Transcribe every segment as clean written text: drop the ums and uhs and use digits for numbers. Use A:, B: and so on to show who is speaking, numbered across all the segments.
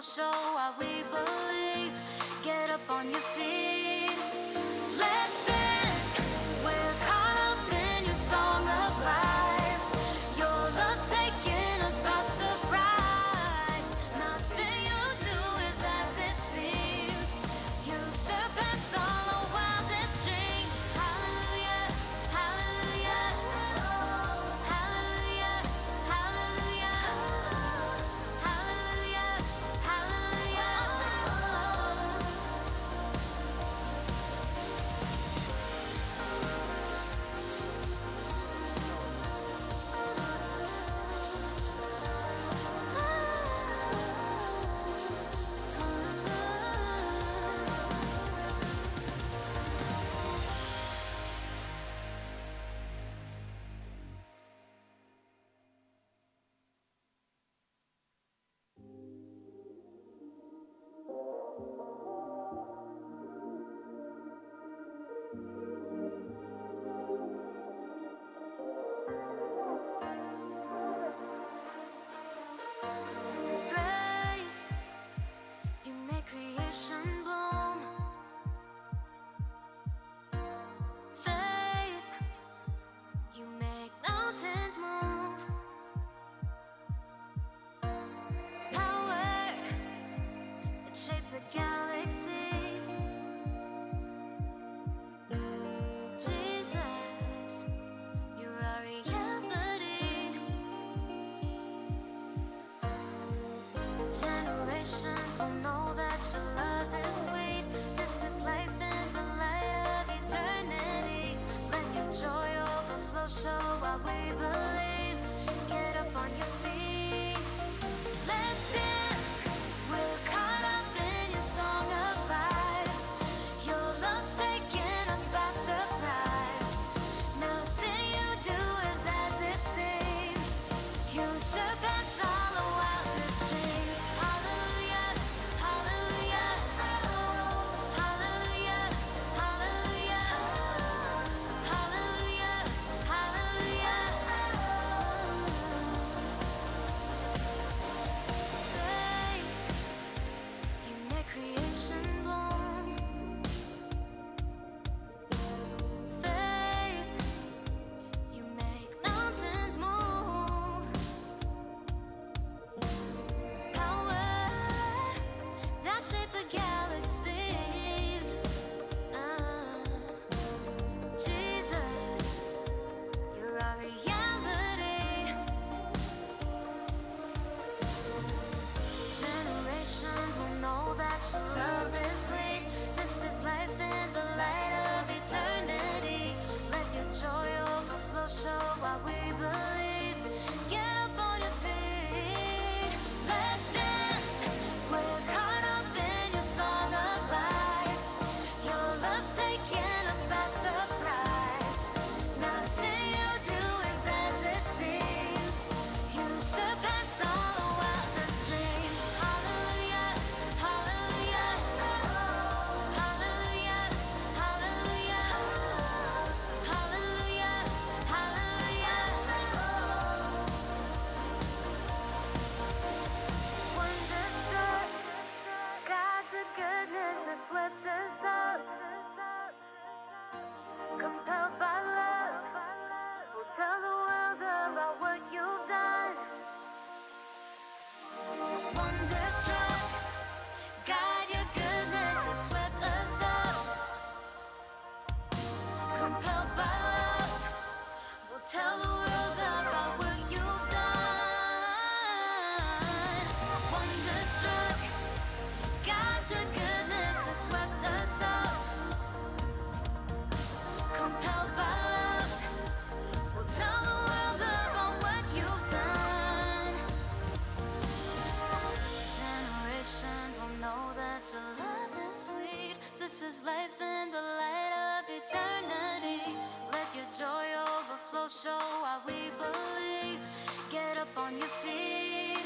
A: show why we believe. Get up on your feet. Let's dance. We're caught up in your song of life. Your love's taking us by surprise. Nothing you do is as it seems. You surpass all our wildest dreams. Hallelujah, hallelujah, hallelujah, hallelujah, hallelujah, hallelujah. Grace, you make creation bloom. Faith, you make mountains move. Power that shapes the galaxies. Jesus, you're our reality. Generations will know that your love is sweet. This is life in the light of eternity. Let your joy overflow, show why we believe. Get up on your feet. Let's dance. We're caught up in your song of life. Your love's taking us by surprise. Nothing you do is as it seems. You surpass all the wildest dreams. Hallelujah, hallelujah, hallelujah, hallelujah, hallelujah, hallelujah. Grace, you make creation bloom. Faith, you make mountains move. Power that shape the galaxies. Jesus, you're our reality. Generations will know that your love is sweet. This is life in the light of eternity. Let your joy overflow, show why we believe. Get up on your feet. Let's dance. We're caught up in your song of life. Your love's taking us by surprise. Nothing you do is as it seems. You surpass all the wildest dreams. Hallelujah, hallelujah, hallelujah, hallelujah, hallelujah, hallelujah. Wonderstruck, God's goodness has swept us up. Compelled by love, we'll tell the world about what you've done. Wonderstruck, God, your goodness has swept us up. Compelled by love, we'll tell the world about what you've done. Wonderstruck, God, your goodness has swept us up. Compelled by love, we'll tell the world about what you've done. Generations will know that your love is sweet. This is life in the light of eternity. Let your joy overflow, show why we believe. Get up on your feet.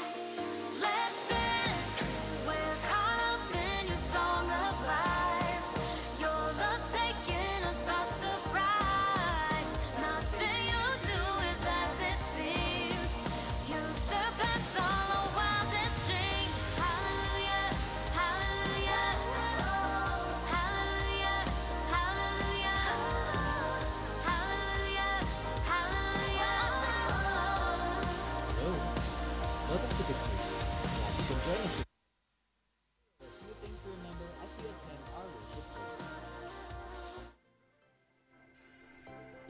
A: Let's dance. We're caught up in your song of life. Your love's taking us by surprise. Nothing you do is as it seems. You surpass all our wildest dreams. Hallelujah.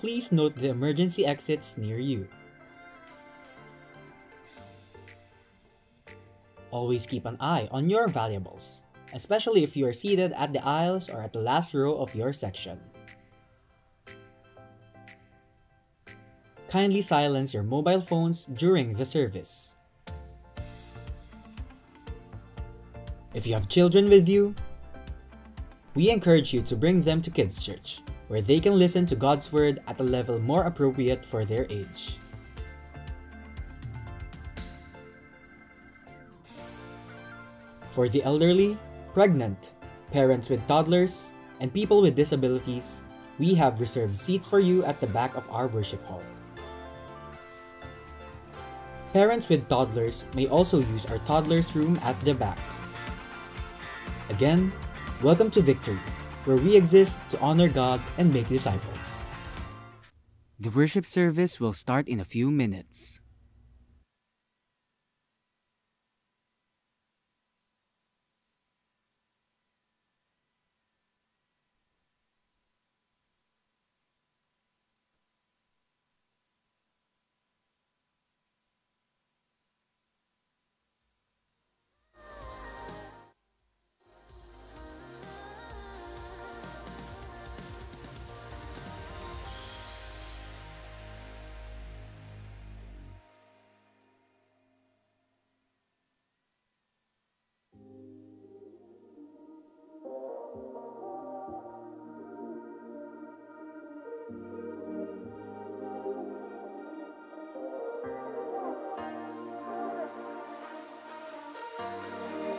B: Please note the emergency exits near you. Always keep an eye on your valuables, especially if you are seated at the aisles or at the last row of your section. Kindly silence your mobile phones during the service. If you have children with you, we encourage you to bring them to Kids Church, where they can listen to God's Word at a level more appropriate for their age. For the elderly, pregnant, parents with toddlers, and people with disabilities, we have reserved seats for you at the back of our worship hall. Parents with toddlers may also use our toddlers room at the back. Again, welcome to Victory, where we exist to honor God and make disciples. The worship service will start in a few minutes.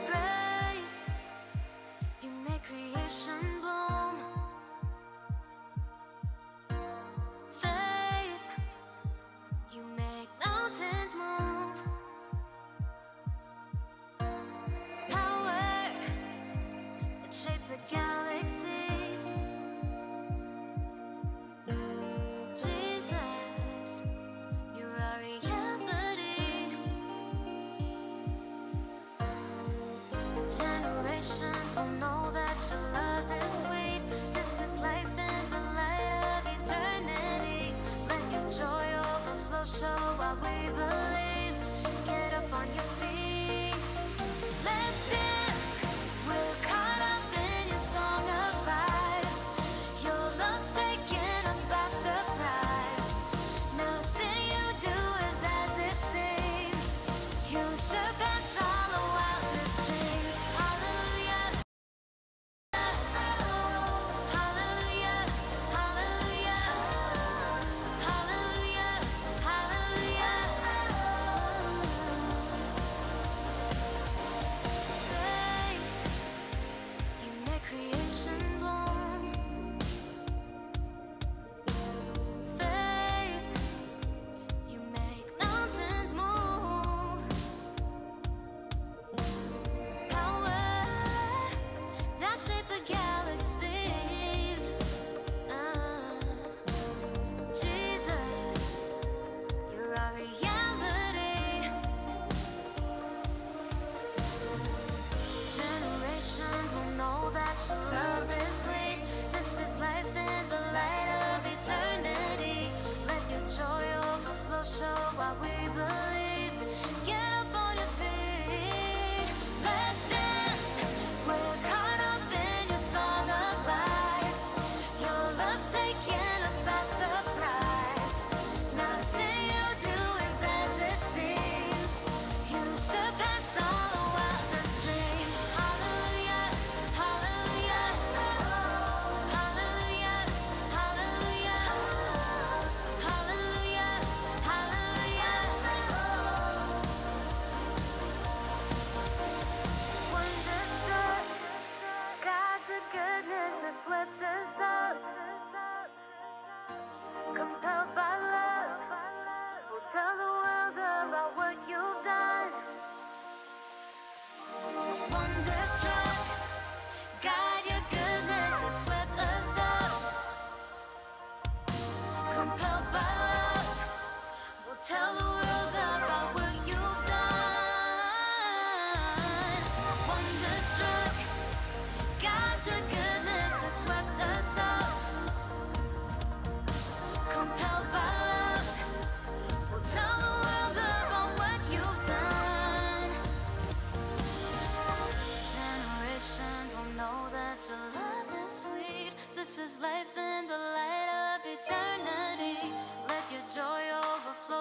A: Grace, you make creation bloom. Faith, you make mountains move. Power that shapes the galaxies. Jesus, you're our reality. Generations will know that your love is sweet. This is life in the light of eternity. Let your joy overflow, show what we believe. Get up on your feet. Let's dance. We're caught up in your song of life. Your love's taking us by surprise. Nothing you do is as it seems. You surpass all our wildest dreams. Hallelujah. Hallelujah. Hallelujah. Hallelujah. Hallelujah.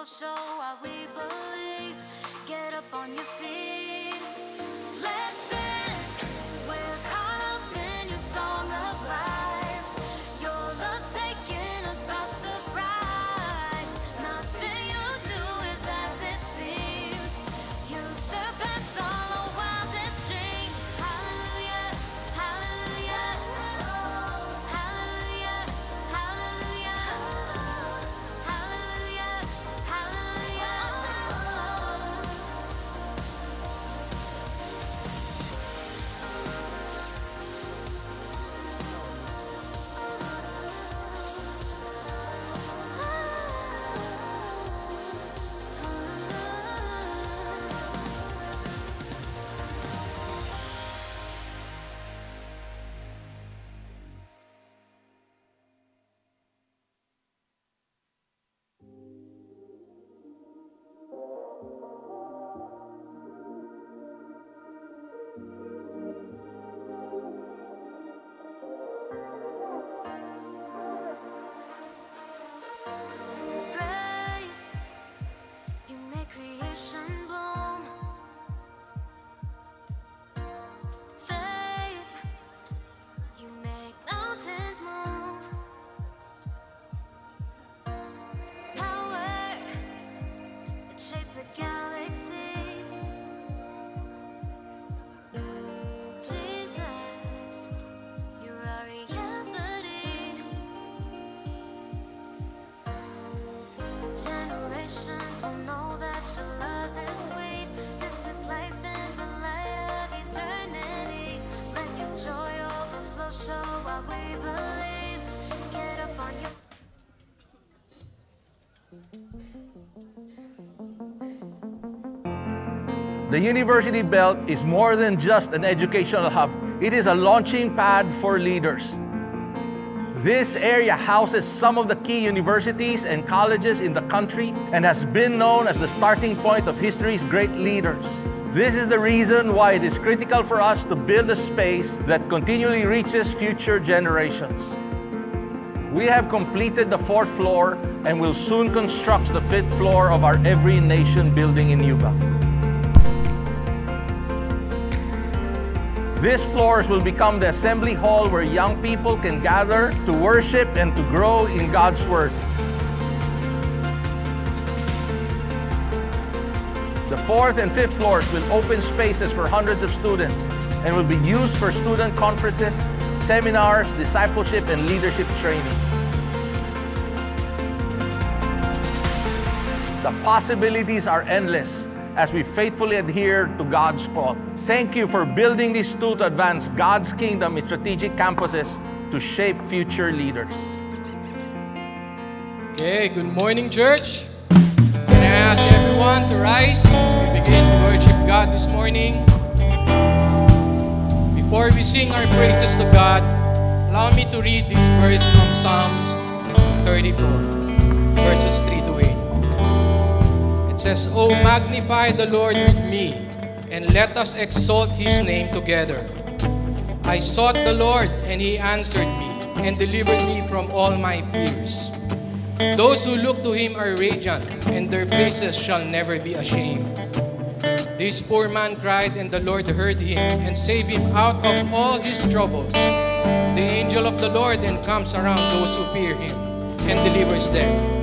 A: flow, show what we believe. Get up on your feet. Let's dance. We're caught up in your song of life. Your love's taking us by surprise. Nothing you do is as it seems. You surpass all our wildest dreams. Hallelujah, hallelujah, hallelujah, hallelujah, hallelujah, hallelujah. Grace, you make creation bloom. Faith, you make mountains move. Power, that shapes the galaxies. Jesus, you're our reality. Generations will know that your love is sweet. This is life in the light of eternity. Let your joy overflow, show what we believe. Get up on your
C: The University Belt is more than just an educational hub. It is a launching pad for leaders. This area houses some of the key universities and colleges in the country and has been known as the starting point of history's great leaders. This is the reason why it is critical for us to build a space that continually reaches future generations. We have completed the 4th floor and will soon construct the 5th floor of our Every Nation building in Yuba. These floors will become the assembly hall where young people can gather to worship and to grow in God's Word. The 4th and 5th floors will open spaces for hundreds of students and will be used for student conferences, seminars, discipleship, and leadership training. The possibilities are endless as we faithfully adhere to God's call. Thank you for building this tool to advance God's kingdom in strategic campuses to shape future leaders.
D: Okay, good morning, church. Can I ask everyone to rise as we begin to worship God this morning? Before we sing our praises to God, allow me to read this verse from Psalms 34, verses 3 to 8. It says, "O magnify the Lord with me, and let us exalt His name together. I sought the Lord, and He answered me, and delivered me from all my fears. Those who look to Him are radiant, and their faces shall never be ashamed. This poor man cried, and the Lord heard him, and saved him out of all his troubles. The angel of the Lord encamps around those who fear Him, and delivers them.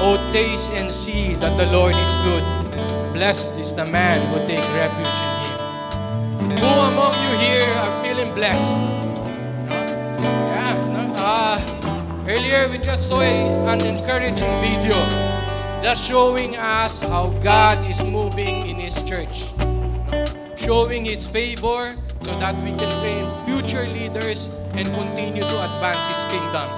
D: O taste and see that the Lord is good. Blessed is the man who takes refuge in Him." Who among you here are feeling blessed? Earlier we just saw an encouraging video just showing us how God is moving in His church, showing His favor so that we can train future leaders and continue to advance His kingdom.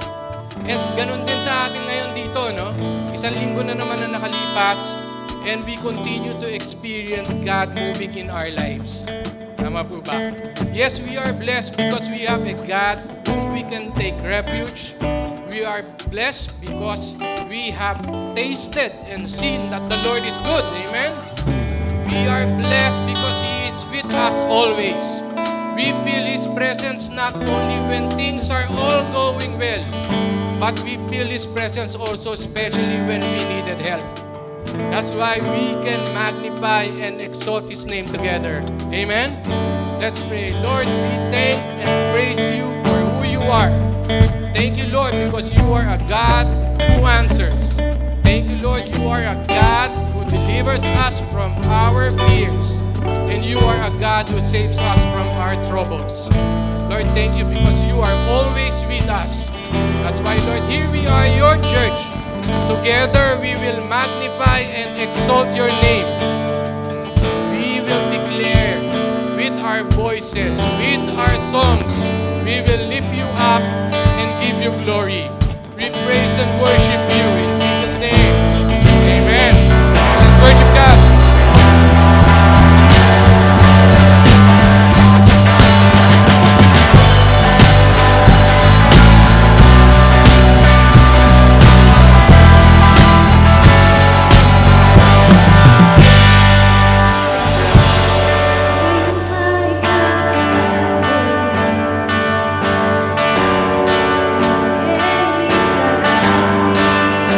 D: And ganun din sa atin ngayon dito, no? Isang linggo na naman na nakalipas, and we continue to experience God moving in our lives. Tama po ba? Yes, we are blessed because we have a God whom we can take refuge. We are blessed because we have tasted and seen that the Lord is good. Amen? We are blessed because He is with us always. We feel His presence not only when things are all going well, but we feel His presence also especially when we needed help. That's why we can magnify and exalt His name together. Amen? Let's pray. Lord, we thank and praise you for who you are. Thank you, Lord, because you are a God who answers. Thank you, Lord, you are a God who delivers us from our fears. And you are a God who saves us from our troubles. Lord, thank you because you are always with us. That's why, Lord, here we are, your church. Together we will magnify and exalt your name. We will declare with our voices, with our songs, we will lift you up and give you glory. We praise and worship you in Jesus' name. Amen. Let's worship God.
A: Seems like I'm surrounded, enemies I see.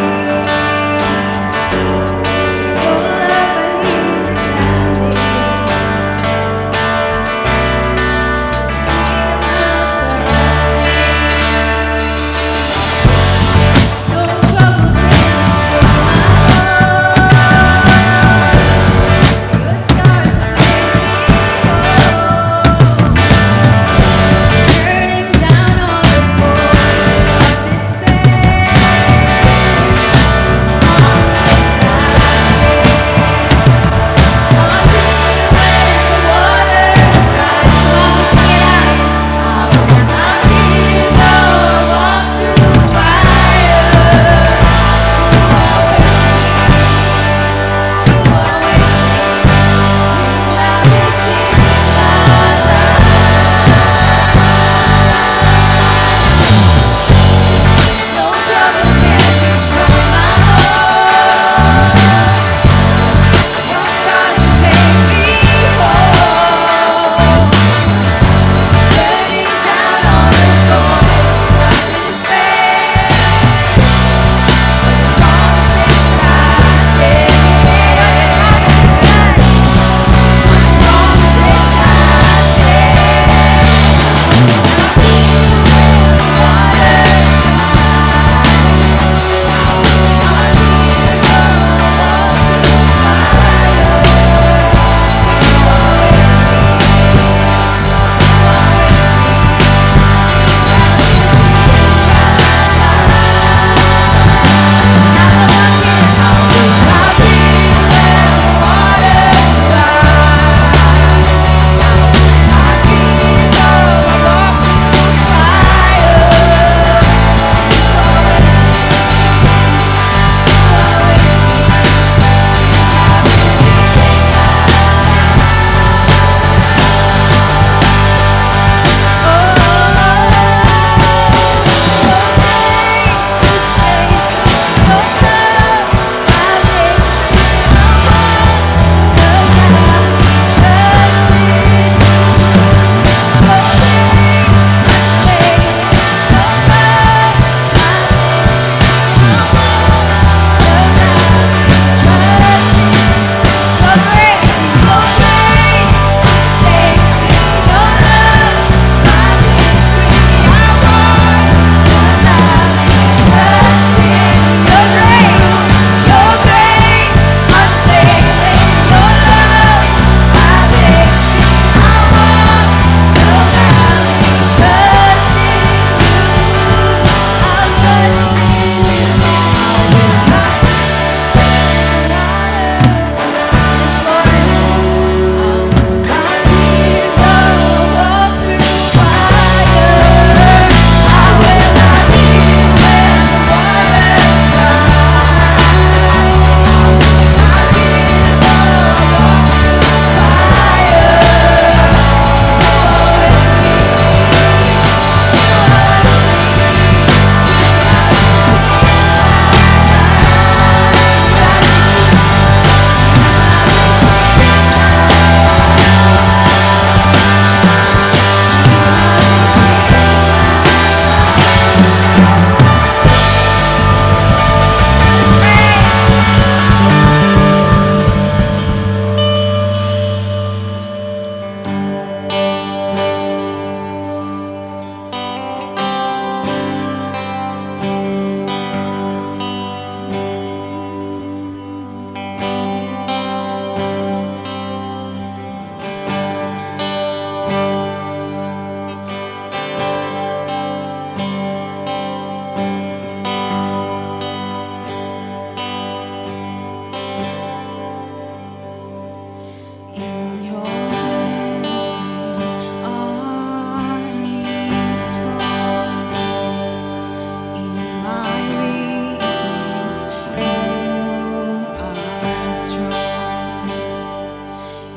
E: strong.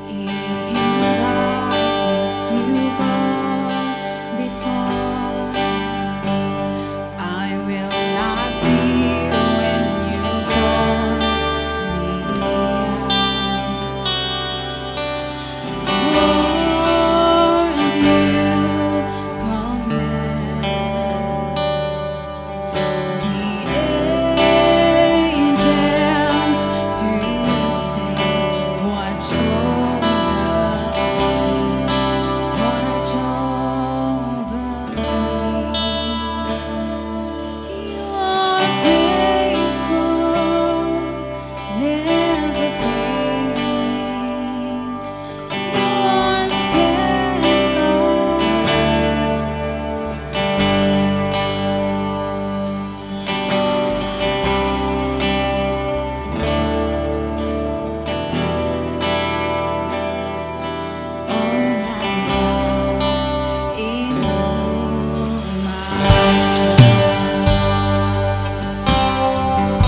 E: In darkness you go before. I will not fear when you call me out. Lord, you command the angels to stand watch over me, watch over me. You are faithful, never failing. You are steadfast. Oh my God, in whom I trust.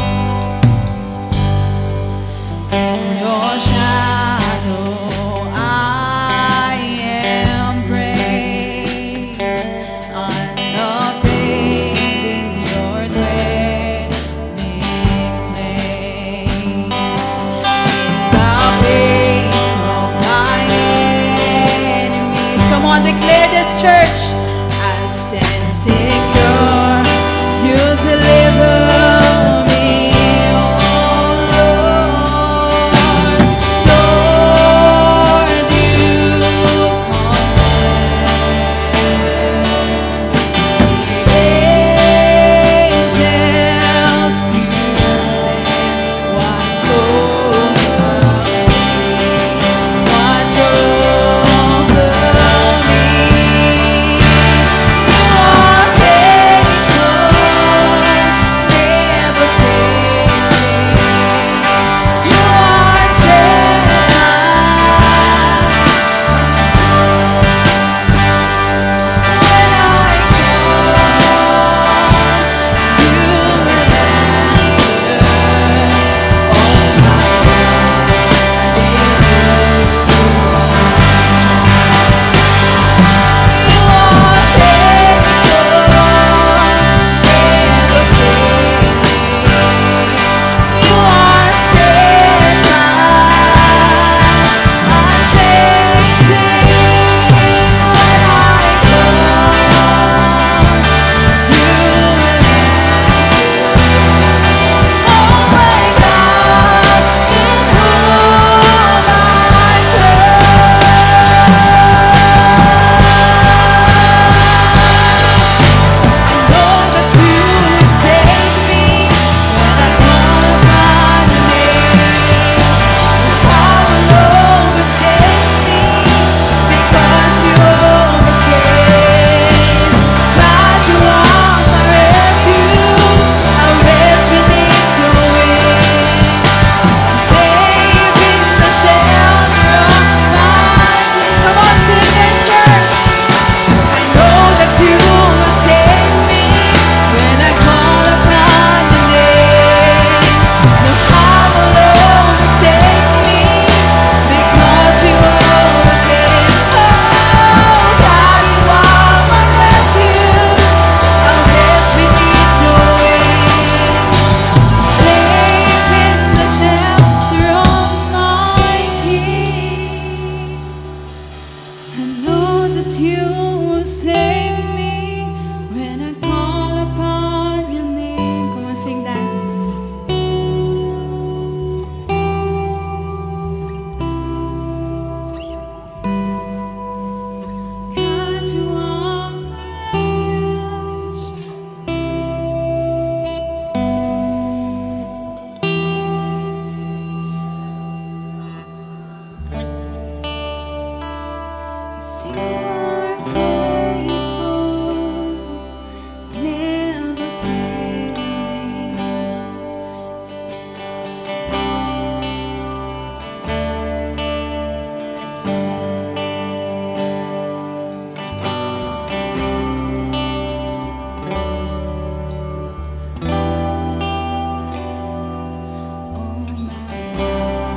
E: In your shadow I am brave, unafraid in your dwelling place. In the face of my enemies, come on, declare this, church. I stand secure, you deliver me, oh Lord. Lord, you command the angels to stand watch over me, watch over me. You are faithful, never failing. You are steadfast. When I call, you will answer. Oh my God, in you you are faithful, never failing. You are steadfast, unchanging. When I call, you will answer. Oh my God, in whom I I know that you will save me when I call upon your name. Power overtake me because you overcame. God, you are my refuge. I rest beneath your wings. I'm safe in the shelter of my wings. Come on, sing it, church. I know that you will save me when I call upon your name. No harm will overtake me because you overcame. Oh God, you are my refuge. I rest beneath your wings. I'm safe in the shelter of my King. I know that you will save me when I call upon your name. Come on, sing that. God, you are my refuge. Yes, you are faithful, never failing. Oh my God.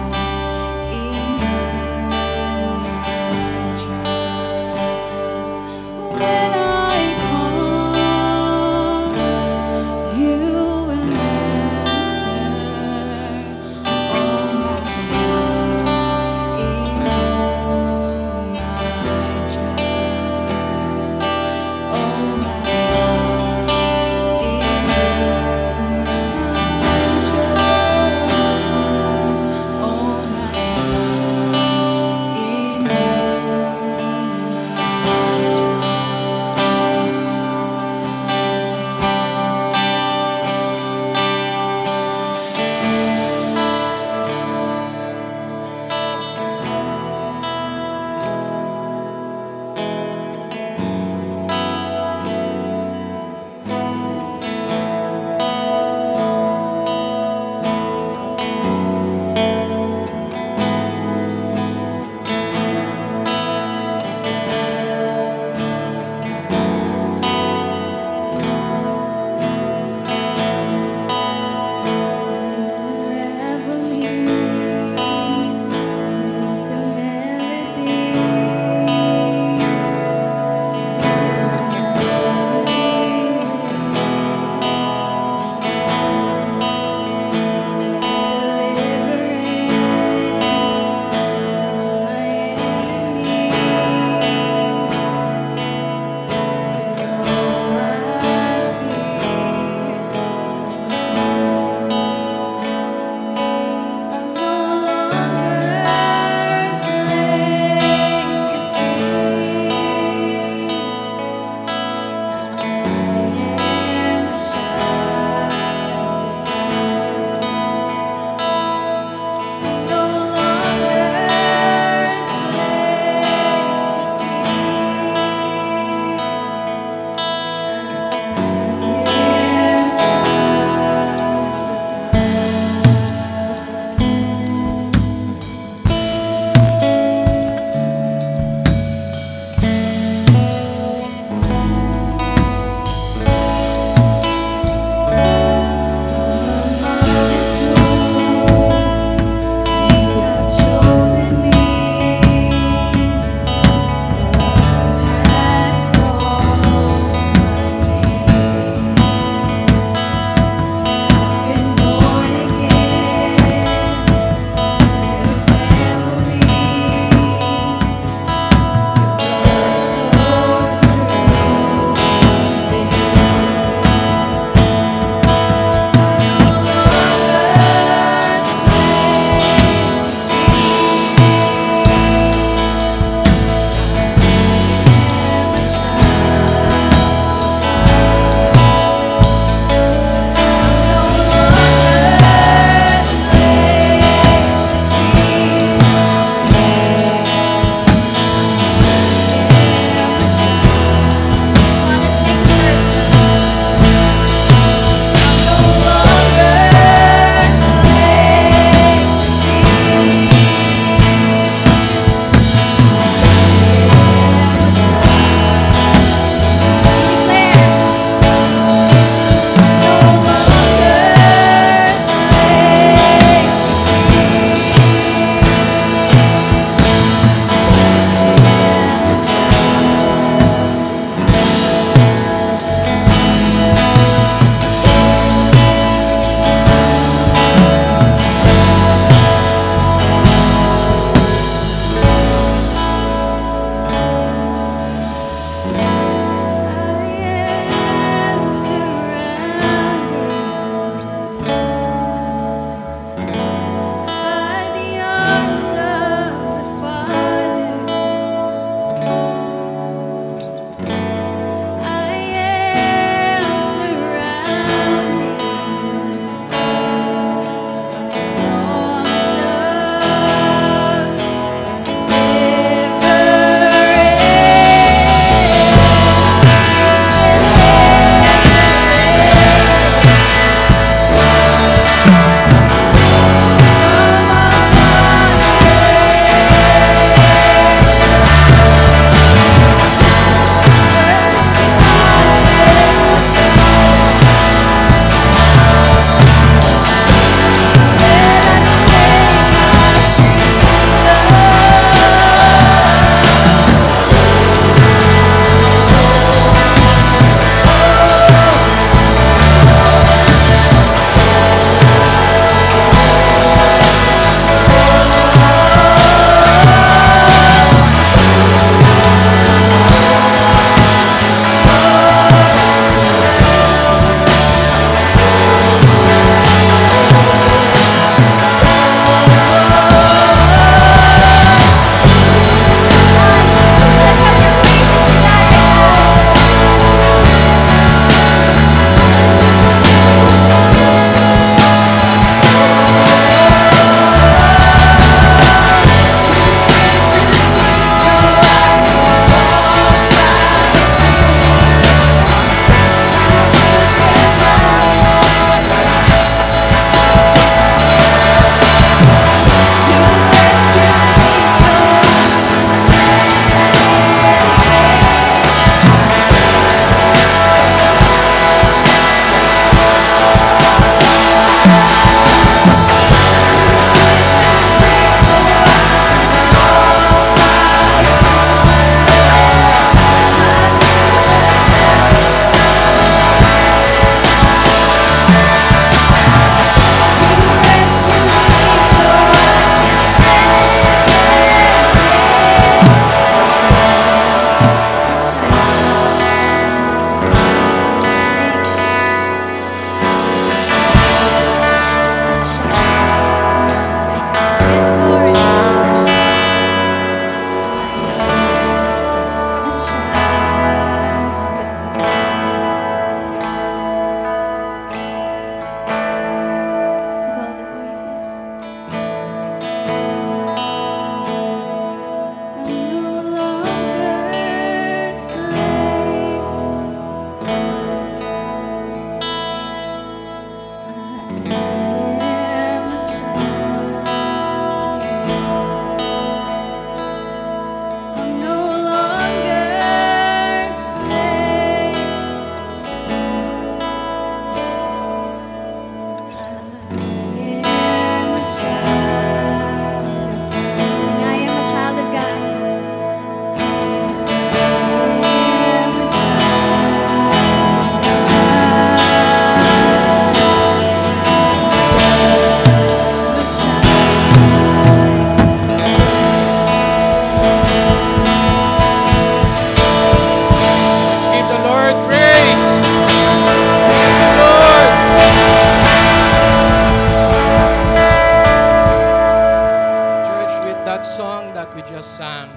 D: what we just sang,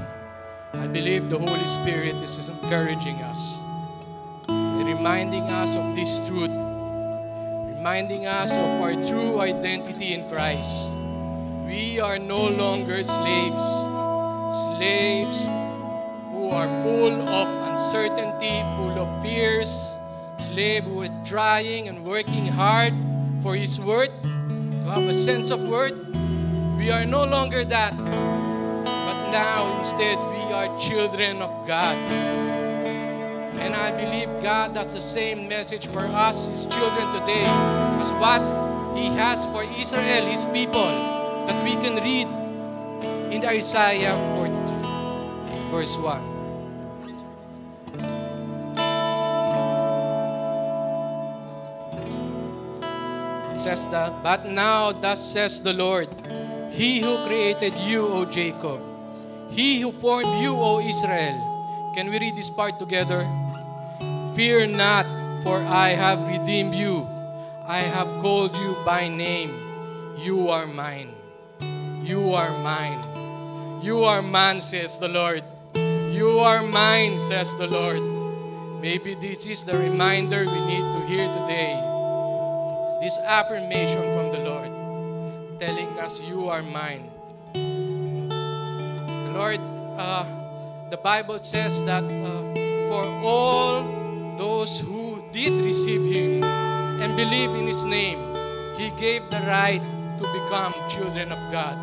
D: I believe the Holy Spirit is encouraging us, reminding us of this truth, reminding us of our true identity in Christ. We are no longer slaves who are full of uncertainty, full of fears, slave who is trying and working hard for his worth, to have a sense of worth. We are no longer that, but now instead we are children of God. And I believe God has the same message for us, His children today, as what He has for Israel, His people, that we can read in Isaiah 43, verse 1. It says that, but now thus says the Lord, He who created you, O Jacob, He who formed you, O Israel. Can we read this part together? Fear not, for I have redeemed you. I have called you by name. You are mine. You are mine. You are mine, says the Lord. You are mine, says the Lord. Maybe this is the reminder we need to hear today. This affirmation from the Lord, telling us, you are mine. The Lord, the Bible says that for all those who did receive Him and believe in His name, He gave the right to become children of God.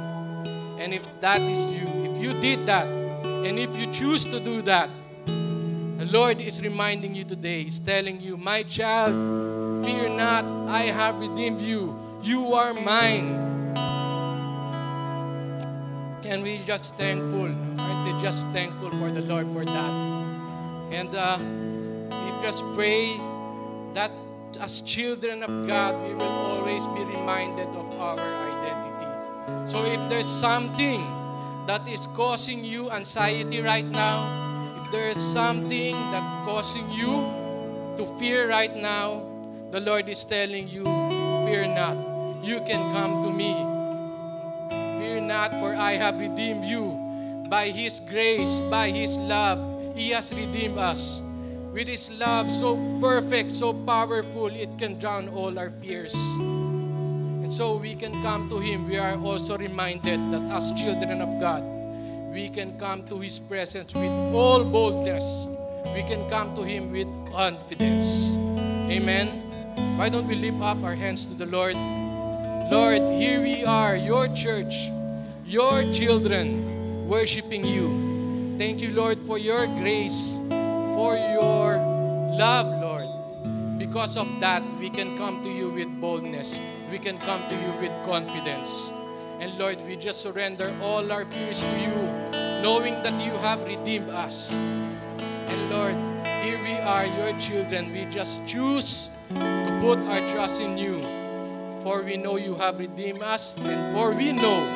D: And if that is you, if you did that, and if you choose to do that, the Lord is reminding you today, He's telling you, my child, fear not, I have redeemed you. You are mine. Can we just thankful? Aren't we just thankful for the Lord for that? And we just pray that as children of God, we will always be reminded of our identity. So if there's something that is causing you anxiety right now, if there is something that causing you to fear right now, the Lord is telling you, fear not. You can come to me. Fear not, for I have redeemed you. By His grace, by His love, He has redeemed us. With His love so perfect, so powerful, it can drown all our fears. And so we can come to Him. We are also reminded that as children of God, we can come to His presence with all boldness. We can come to Him with confidence. Amen. Why don't we lift up our hands to the Lord? Lord, here we are, your church, your children, worshiping you. Thank you, Lord, for your grace, for your love, Lord. Because of that, we can come to you with boldness. We can come to you with confidence. And Lord, we just surrender all our fears to you, knowing that you have redeemed us. And Lord, here we are, your children. We just choose to put our trust in you. For we know you have redeemed us, and for we know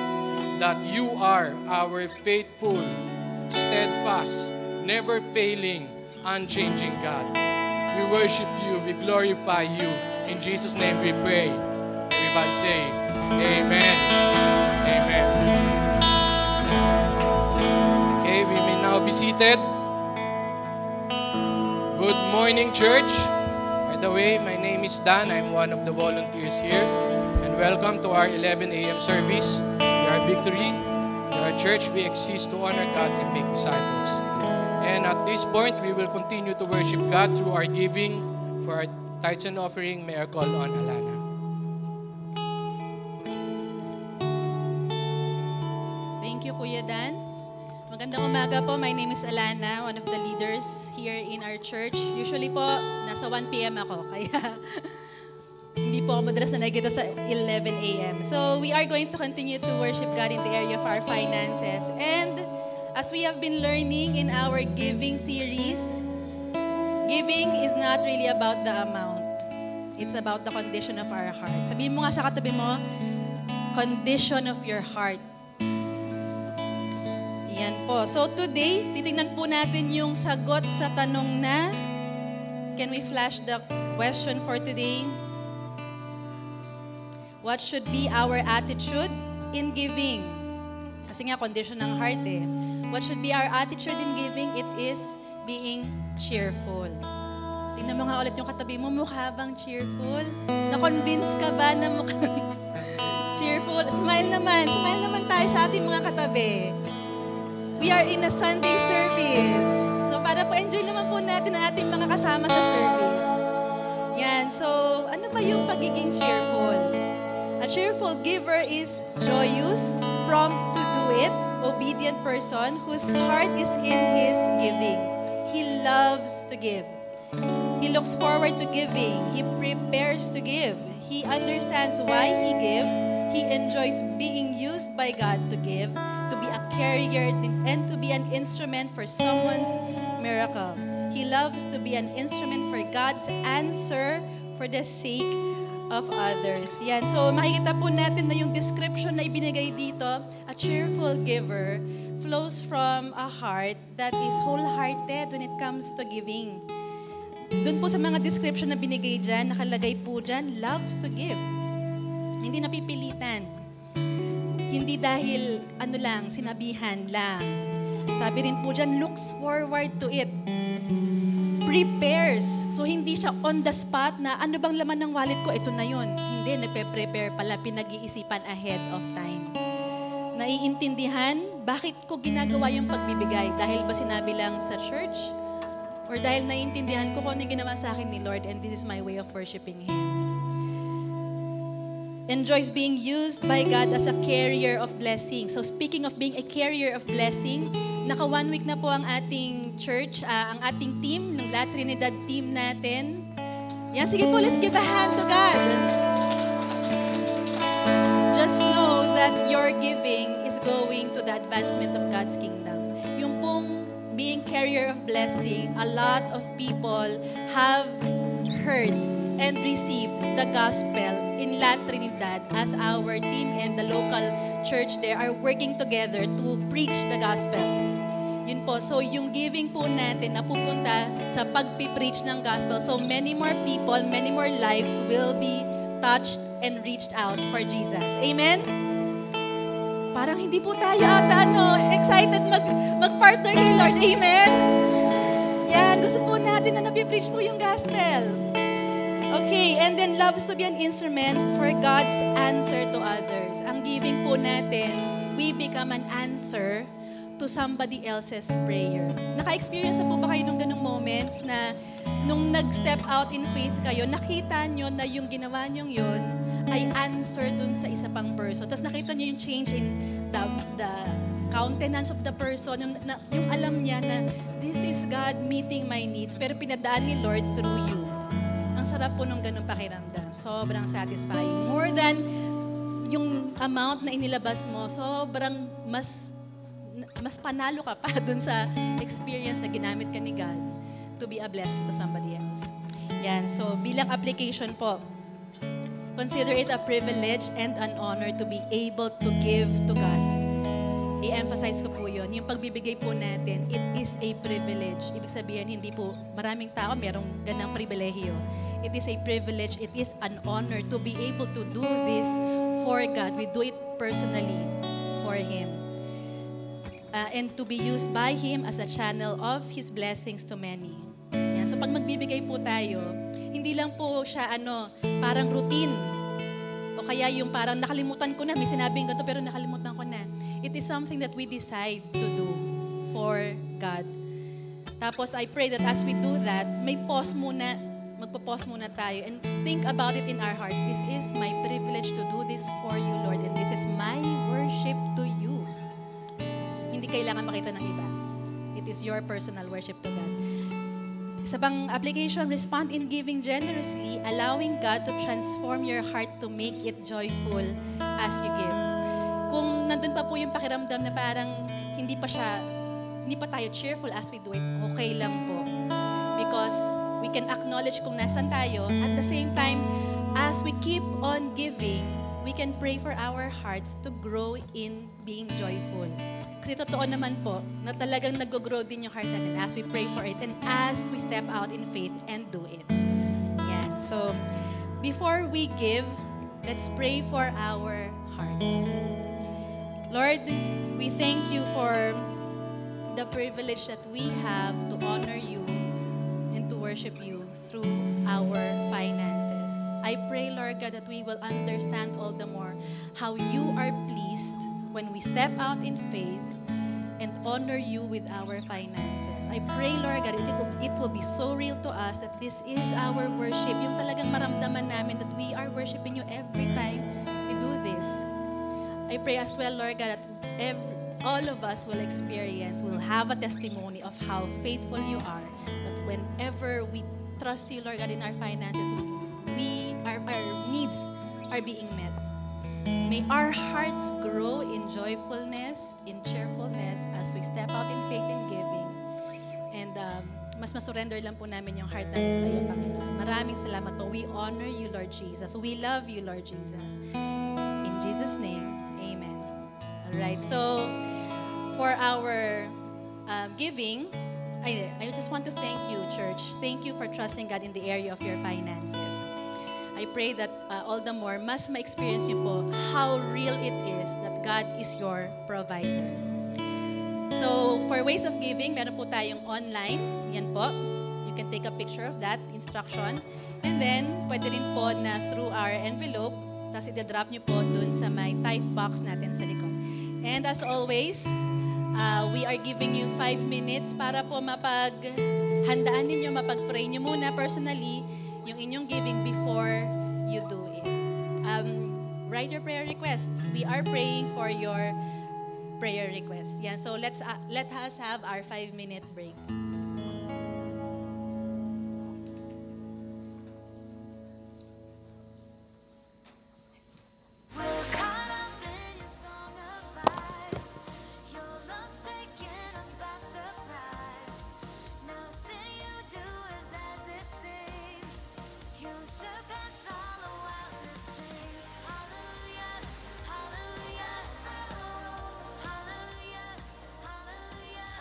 D: that you are our faithful, steadfast, never failing, unchanging God. We worship you, we glorify you. In Jesus' name we pray. Everybody say, Amen. Amen. Okay, we may now be seated. Good morning, church. By the way, my name is Dan. I'm one of the volunteers here. And welcome to our 11 a.m. service. We are Victory. We are a church. We exist to honor God and make disciples. And at this point, we will continue to worship God through our giving. For our tithes and offering, may I call on Alana.
E: Thank you, Kuya Dan. Magandang umaga po. My name is Alana, one of the leaders here in our church. Usually po, nasa 1 p.m. ako, kaya hindi po ako madalas na nakikita sa 11 a.m. So we are going to continue to worship God in the area of our finances. And as we have been learning in our giving series, giving is not really about the amount. It's about the condition of our heart. Sabihin mo nga sa katabi mo, condition of your heart. Yan po. So today, titingnan po natin yung sagot sa tanong na, can we flash the question for today? What should be our attitude in giving? Kasi nga, condition ng heart eh. What should be our attitude in giving? It is being cheerful. Tingnan mo nga ulit yung katabi mo, mukha bang cheerful? Na-convince ka ba na mukhang cheerful? Smile naman tayo sa ating mga katabi. We are in a Sunday service. So para po enjoy naman po natin ang ating mga kasama sa service. Yan, so ano ba yung pagiging cheerful? A cheerful giver is joyous, prompt to do it, obedient person whose heart is in his giving. He loves to give. He looks forward to giving. He prepares to give. He understands why he gives. He enjoys being used by God to give, to be a carrier, and to be an instrument for someone's miracle. He loves to be an instrument for God's answer for the sake of others. Yan. So makikita po natin na yung description na ibinigay dito, a cheerful giver flows from a heart that is wholehearted when it comes to giving. Doon po sa mga description na binigay dyan, nakalagay po dyan, loves to give. Hindi napipilitan. Hindi dahil sinabihan lang. Sabi rin po dyan, looks forward to it. Prepares. So hindi siya on the spot na ano bang laman ng wallet ko, ito na yun. Hindi, nagpe-prepare pala, pinag-iisipan ahead of time. Naiintindihan, bakit ko ginagawa yung pagbibigay? Dahil ba sinabi lang sa church? Or dahil naiintindihan ko kung ano yung ginawa sa akin ni Lord and this is my way of worshiping Him. Enjoys being used by God as a carrier of blessing. So speaking of being a carrier of blessing, naka 1 week na po ang ating church, ang ating team, ng La Trinidad team natin. Yan, sige po, let's give a hand to God. Just know that your giving is going to the advancement of God's kingdom. Yung pong being carrier of blessing, a lot of people have heard and received the gospel in La Trinidad as our team and the local church there are working together to preach the gospel. Yun po. So yung giving po natin na pupunta sa pagpipreach ng gospel. So many more people, many more lives will be touched and reached out for Jesus. Amen? Parang hindi po tayo ata excited mag-partner kay Lord. Amen? Yan, gusto po natin na napipreach po yung gospel. Okay, and then loves to be an instrument for God's answer to others. Ang giving po natin, we become an answer to somebody else's prayer. Naka-experience na po ba kayo nung ganung moments na nung nag-step out in faith kayo, nakita nyo na yung ginawa nyong yun ay answer dun sa isa pang person. Tapos nakita nyo yung change in the countenance of the person, yung alam niya na this is God meeting my needs, pero pinadaan ni Lord through you. Ang sarap po nung ganung pakiramdam. Sobrang satisfying. More than yung amount na inilabas mo, sobrang mas panalo ka pa dun sa experience na ginamit ka ni God to be a blessing to somebody else. Yan. So, bilang application po, consider it a privilege and an honor to be able to give to God. I-emphasize ko po yun. Yung pagbibigay po natin, it is a privilege. Ibig sabihin, hindi po maraming tao merong ganang pribilehiyo. It is a privilege, it is an honor to be able to do this for God. We do it personally for Him. And to be used by Him as a channel of His blessings to many. Yan. So pag magbibigay po tayo, hindi lang po siya parang routine. O kaya yung parang nakalimutan ko na, may sinabing ganito pero nakalimutan ko na. It is something that we decide to do for God. Tapos I pray that as we do that, magpo-pause muna tayo and think about it in our hearts. This is my privilege to do this for you, Lord, and this is my worship to you. Hindi kailangan makita ng iba. It is your personal worship to God. Sa pang application, respond in giving generously, allowing God to transform your heart to make it joyful as you give. Kung nandun pa po yung pakiramdam na parang hindi pa tayo cheerful as we do it, okay lang po. Because we can acknowledge kung nasan tayo. At the same time, as we keep on giving, we can pray for our hearts to grow in being joyful. Kasi totoo naman po na talagang nag-grow din yung heart natin as we pray for it and as we step out in faith and do it. Yan. So, before we give, let's pray for our hearts. Lord, We thank you for the privilege that we have to honor you and to worship you through our finances. I pray, Lord God, that we will understand all the more how you are pleased when we step out in faith and honor you with our finances. I pray, Lord God, it will be so real to us that this is our worship. Yung talagang maramdaman namin that we are worshiping you every time we do this. I pray as well, Lord God, that all of us will have a testimony of how faithful you are. That whenever we trust you, Lord God, in our finances, our needs are being met. May our hearts grow in joyfulness, in cheerfulness as we step out in faith and giving. And mas masurrender lang po namin yung heart namin sa iyo, Panginoon. Maraming salamat po. We honor you, Lord Jesus. We love you, Lord Jesus. In Jesus' name, amen. Alright, so for our giving, I just want to thank you, church. Thank you for trusting God in the area of your finances. I pray that all the more, mas ma-experience niyo po how real it is that God is your provider. So, for ways of giving, meron po tayong online. Yan po. You can take a picture of that instruction. And then, pwede rin po na through our envelope, tapos i-drop niyo po dun sa may tithe box natin sa likod. And as always, we are giving you 5 minutes para po mapaghandaan ninyo, mapag-pray niyo muna personally yung inyong giving before you do it. Write your prayer requests. We are praying for your prayer requests. Yeah, so let us have our 5-minute break.
A: We're caught up in your song of life. Your love's taking us by surprise. Nothing you do is as it seems. You surpass all the wildest dreams. Hallelujah, hallelujah, hallelujah, hallelujah, hallelujah.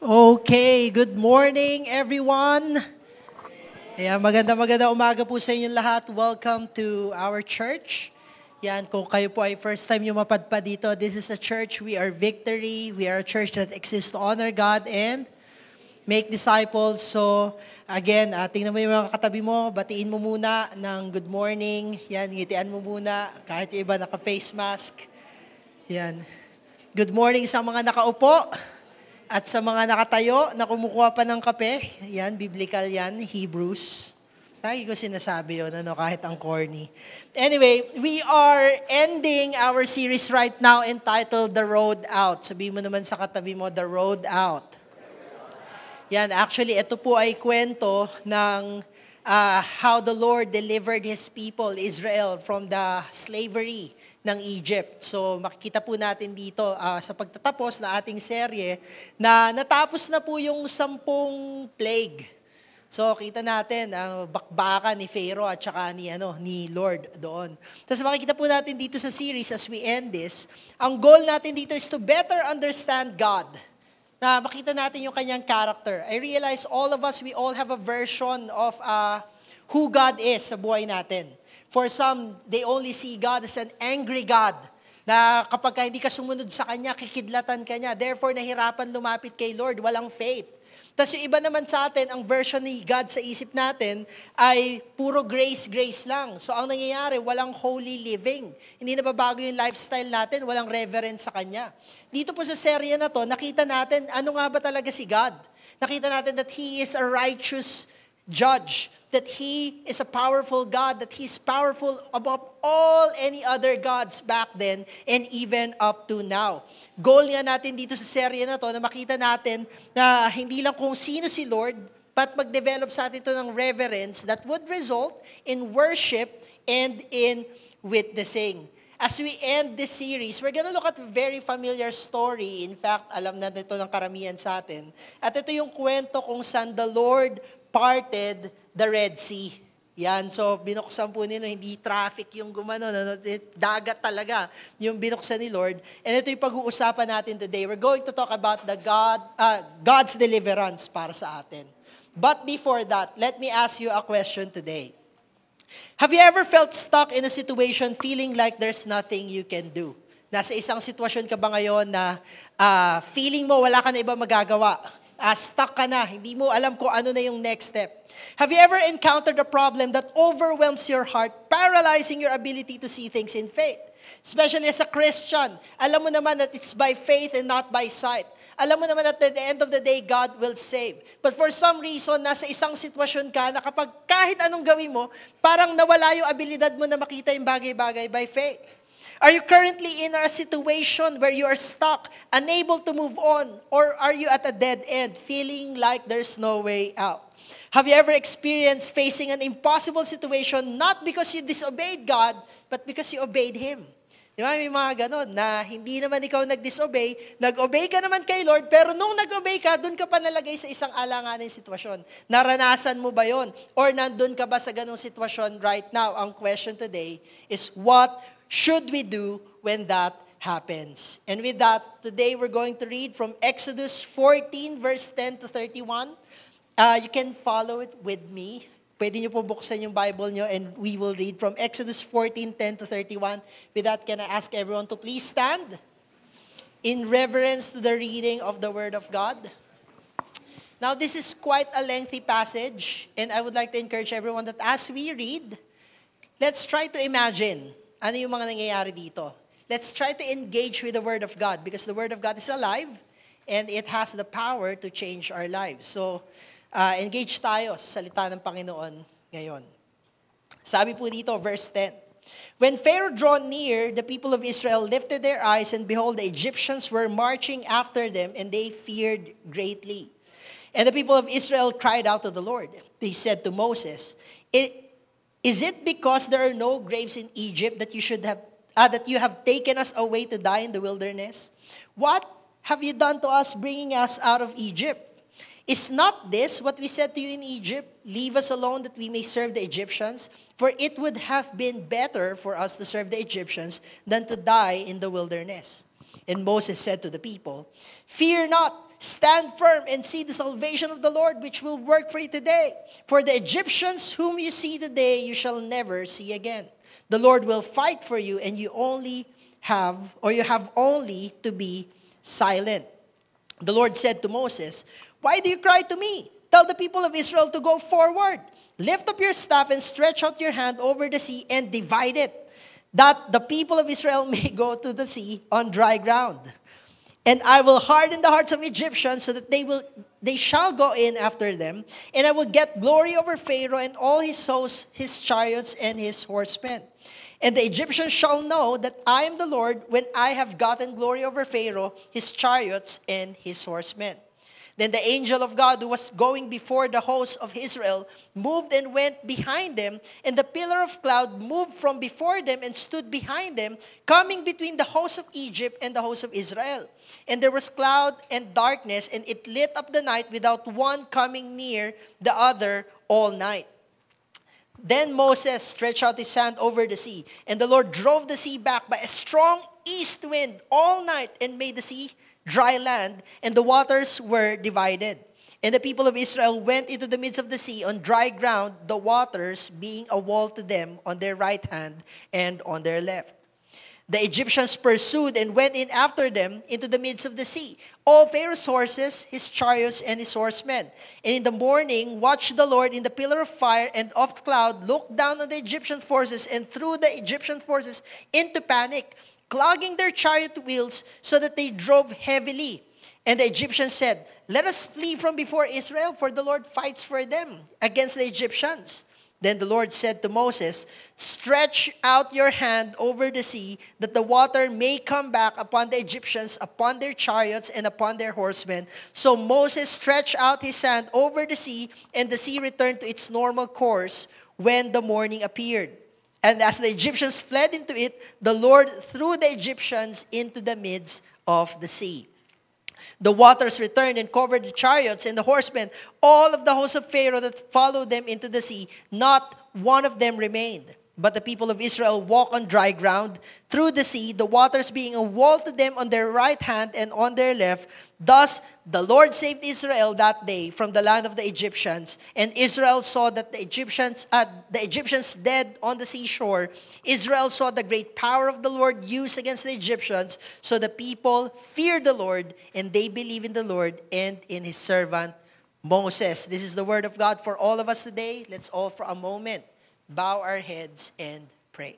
F: Okay, good morning everyone. Ayan, maganda umaga po sa inyong lahat. Welcome to our church. Yan, kung kayo po ay first time yung mapadpad dito, this is a church, we are Victory. We are a church that exists to honor God and make disciples. So, again, tingnan mo yung mga katabi mo, batiin mo muna ng good morning. Yan, ngitian mo muna, kahit yung iba naka-face mask. Yan. Good morning sa mga nakaupo. At sa mga nakatayo na kumukuha pa ng kape, yan, biblical yan, Hebrews. Lagi ko sinasabi yun, kahit ang corny. Anyway, we are ending our series right now entitled The Road Out. Sabihin mo naman sa katabi mo, The Road Out. Yan, actually, ito po ay kwento ng how the Lord delivered His people, Israel, from the slavery ng Egypt. So makikita po natin dito sa pagtatapos na ating serye na natapos na po yung 10 plague. So kita natin ang bakbakan ni Pharaoh at saka ni Lord doon. Tapos makikita po natin dito sa series as we end this, ang goal natin dito is to better understand God. Na makita natin yung kanyang character. I realize all of us, we all have a version of who God is sa buhay natin. For some, they only see God as an angry God, na kapag hindi ka sumunod sa Kanya, kikidlatan ka niya. Therefore, nahirapan lumapit kay Lord, walang faith. Tapos yung iba naman sa atin, ang version ni God sa isip natin ay puro grace lang. So ang nangyayari, walang holy living. Hindi nababago yung lifestyle natin, walang reverence sa Kanya. Dito po sa serye na to, nakita natin ano nga ba talaga si God. Nakita natin that He is a righteous judge, that He is a powerful God, that He's powerful above all any other gods back then and even up to now. Goal nga natin dito sa serye na to na makita natin na hindi lang kung sino si Lord, but mag-develop sa atin ito ng reverence that would result in worship and in witnessing. As we end this series, we're gonna look at a very familiar story. In fact, alam na ito ng karamihan sa atin. At ito yung kwento kung saan the Lord parted the Red Sea. Yan, so binuksan po nila, hindi traffic yung gumano, dagat talaga yung binuksan ni Lord. And ito yung pag-uusapan natin today. We're going to talk about the God's deliverance para sa atin. But before that, let me ask you a question today. Have you ever felt stuck in a situation feeling like there's nothing you can do? Nasa isang sitwasyon ka ba ngayon na feeling mo wala ka na iba magagawa? Stuck ka na, hindi mo alam kung ano na yung next step. Have you ever encountered a problem that overwhelms your heart, paralyzing your ability to see things in faith? Especially as a Christian, alam mo naman that it's by faith and not by sight. Alam mo naman that at the end of the day, God will save. But for some reason, nasa isang sitwasyon ka na kapag kahit anong gawin mo, parang nawala yung abilidad mo na makita yung bagay-bagay by faith. Are you currently in a situation where you are stuck, unable to move on? Or are you at a dead end, feeling like there's no way out? Have you ever experienced facing an impossible situation not because you disobeyed God, but because you obeyed Him? Di ba, may mga ganon na hindi naman ikaw nag-disobey, nag-obey ka naman kay Lord, pero nung nag-obey ka, dun ka pa nalagay sa isang alanganing sitwasyon. Naranasan mo ba yon? Or nandun ka ba sa ganong sitwasyon right now? Ang question today is, what should we do when that happens? And with that, today we're going to read from Exodus 14, verse 10 to 31. You can follow it with me. Pwede nyo po buksan yung Bible nyo and we will read from Exodus 14, 10 to 31. With that, can I ask everyone to please stand in reverence to the reading of the Word of God? Now, this is quite a lengthy passage and I would like to encourage everyone that as we read, let's try to imagine ano yung mga nangyayari dito. Let's try to engage with the Word of God because the Word of God is alive and it has the power to change our lives. So, engage tayo sa salita ng Panginoon ngayon. Sabi po dito, verse 10. When Pharaoh drew near, the people of Israel lifted their eyes, and behold, the Egyptians were marching after them, and they feared greatly. And the people of Israel cried out to the Lord. They said to Moses, "Is it because there are no graves in Egypt that you have taken us away to die in the wilderness? What have you done to us, bringing us out of Egypt? Is not this what we said to you in Egypt? Leave us alone that we may serve the Egyptians. For it would have been better for us to serve the Egyptians than to die in the wilderness." And Moses said to the people, "Fear not, Stand firm and see the salvation of the Lord, which will work for you today. For the Egyptians whom you see today, you shall never see again. The Lord will fight for you, and you have only to be silent. The Lord said to Moses, why do you cry to me? Tell the people of Israel to go forward. Lift up your staff and stretch out your hand over the sea and divide it, that the people of Israel may go to the sea on dry ground. And I will harden the hearts of Egyptians so that they shall go in after them. And I will get glory over Pharaoh and all his hosts, his chariots, and his horsemen. And the Egyptians shall know that I am the Lord when I have gotten glory over Pharaoh, his chariots, and his horsemen. Then the angel of God who was going before the host of Israel moved and went behind them, and the pillar of cloud moved from before them and stood behind them, coming between the host of Egypt and the host of Israel. And there was cloud and darkness, and it lit up the night without one coming near the other all night. Then Moses stretched out his hand over the sea, and the Lord drove the sea back by a strong east wind all night and made the sea dry land, and the waters were divided. And the people of Israel went into the midst of the sea on dry ground, the waters being a wall to them on their right hand and on their left. The Egyptians pursued and went in after them into the midst of the sea, all Pharaoh's horses, his chariots, and his horsemen. And in the morning watched the Lord in the pillar of fire and of cloud, looked down on the Egyptian forces and threw the Egyptian forces into panic, clogging their chariot wheels so that they drove heavily. And the Egyptians said, let us flee from before Israel, for the Lord fights for them against the Egyptians. Then the Lord said to Moses, stretch out your hand over the sea, that the water may come back upon the Egyptians, upon their chariots, and upon their horsemen. So Moses stretched out his hand over the sea, and the sea returned to its normal course when the morning appeared. And as the Egyptians fled into it, the Lord threw the Egyptians into the midst of the sea. The waters returned and covered the chariots and the horsemen, all of the host of Pharaoh that followed them into the sea. Not one of them remained. But the people of Israel walked on dry ground through the sea, the waters being a wall to them on their right hand and on their left. Thus the Lord saved Israel that day from the land of the Egyptians. And Israel saw that the Egyptians dead on the seashore. Israel saw the great power of the Lord used against the Egyptians. So the people feared the Lord, and they believed in the Lord and in his servant Moses. This is the word of God for all of us today. Let's all for a moment bow our heads and pray.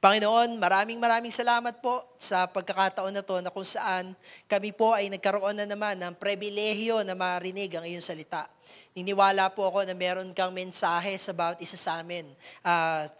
F: Panginoon, maraming salamat po sa pagkakataon na to na kung saan kami po ay nagkaroon na naman ng pribilehyo na marinig ang iyong salita. Niniwala po ako na meron kang mensahe sa bawat isa sa amin,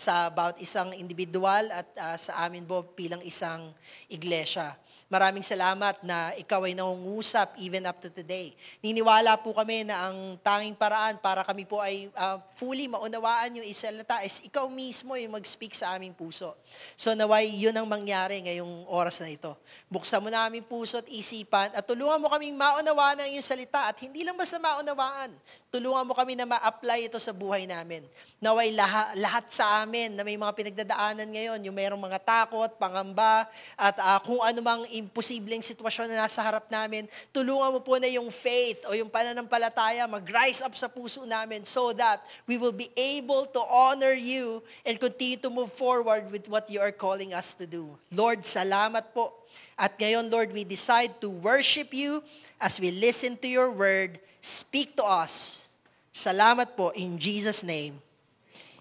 F: sa bawat isang individual at sa amin po bilang isang iglesia. Maraming salamat na ikaw ay nangungusap even up to today. Niniwala po kami na ang tanging paraan para kami po ay fully maunawaan yung isalita is ikaw mismo yung mag-speak sa aming puso. So naway yun ang mangyari ngayong oras na ito. Buksan mo na aming puso at isipan at tulungan mo kaming maunawaan ang iyong salita at hindi lang basta maunawaan. Tulungan mo kami na ma-apply ito sa buhay namin. Naway lahat sa amin na may mga pinagdadaanan ngayon, yung mayroong mga takot, pangamba, at kung ano mang imposibleng sitwasyon na nasa harap namin, tulungan mo po na yung faith o yung pananampalataya mag-rise up sa puso namin so that we will be able to honor you and continue to move forward with what you are calling us to do. Lord, salamat po. At ngayon, Lord, we decide to worship you as we listen to your word. Speak to us. Salamat po in Jesus' name.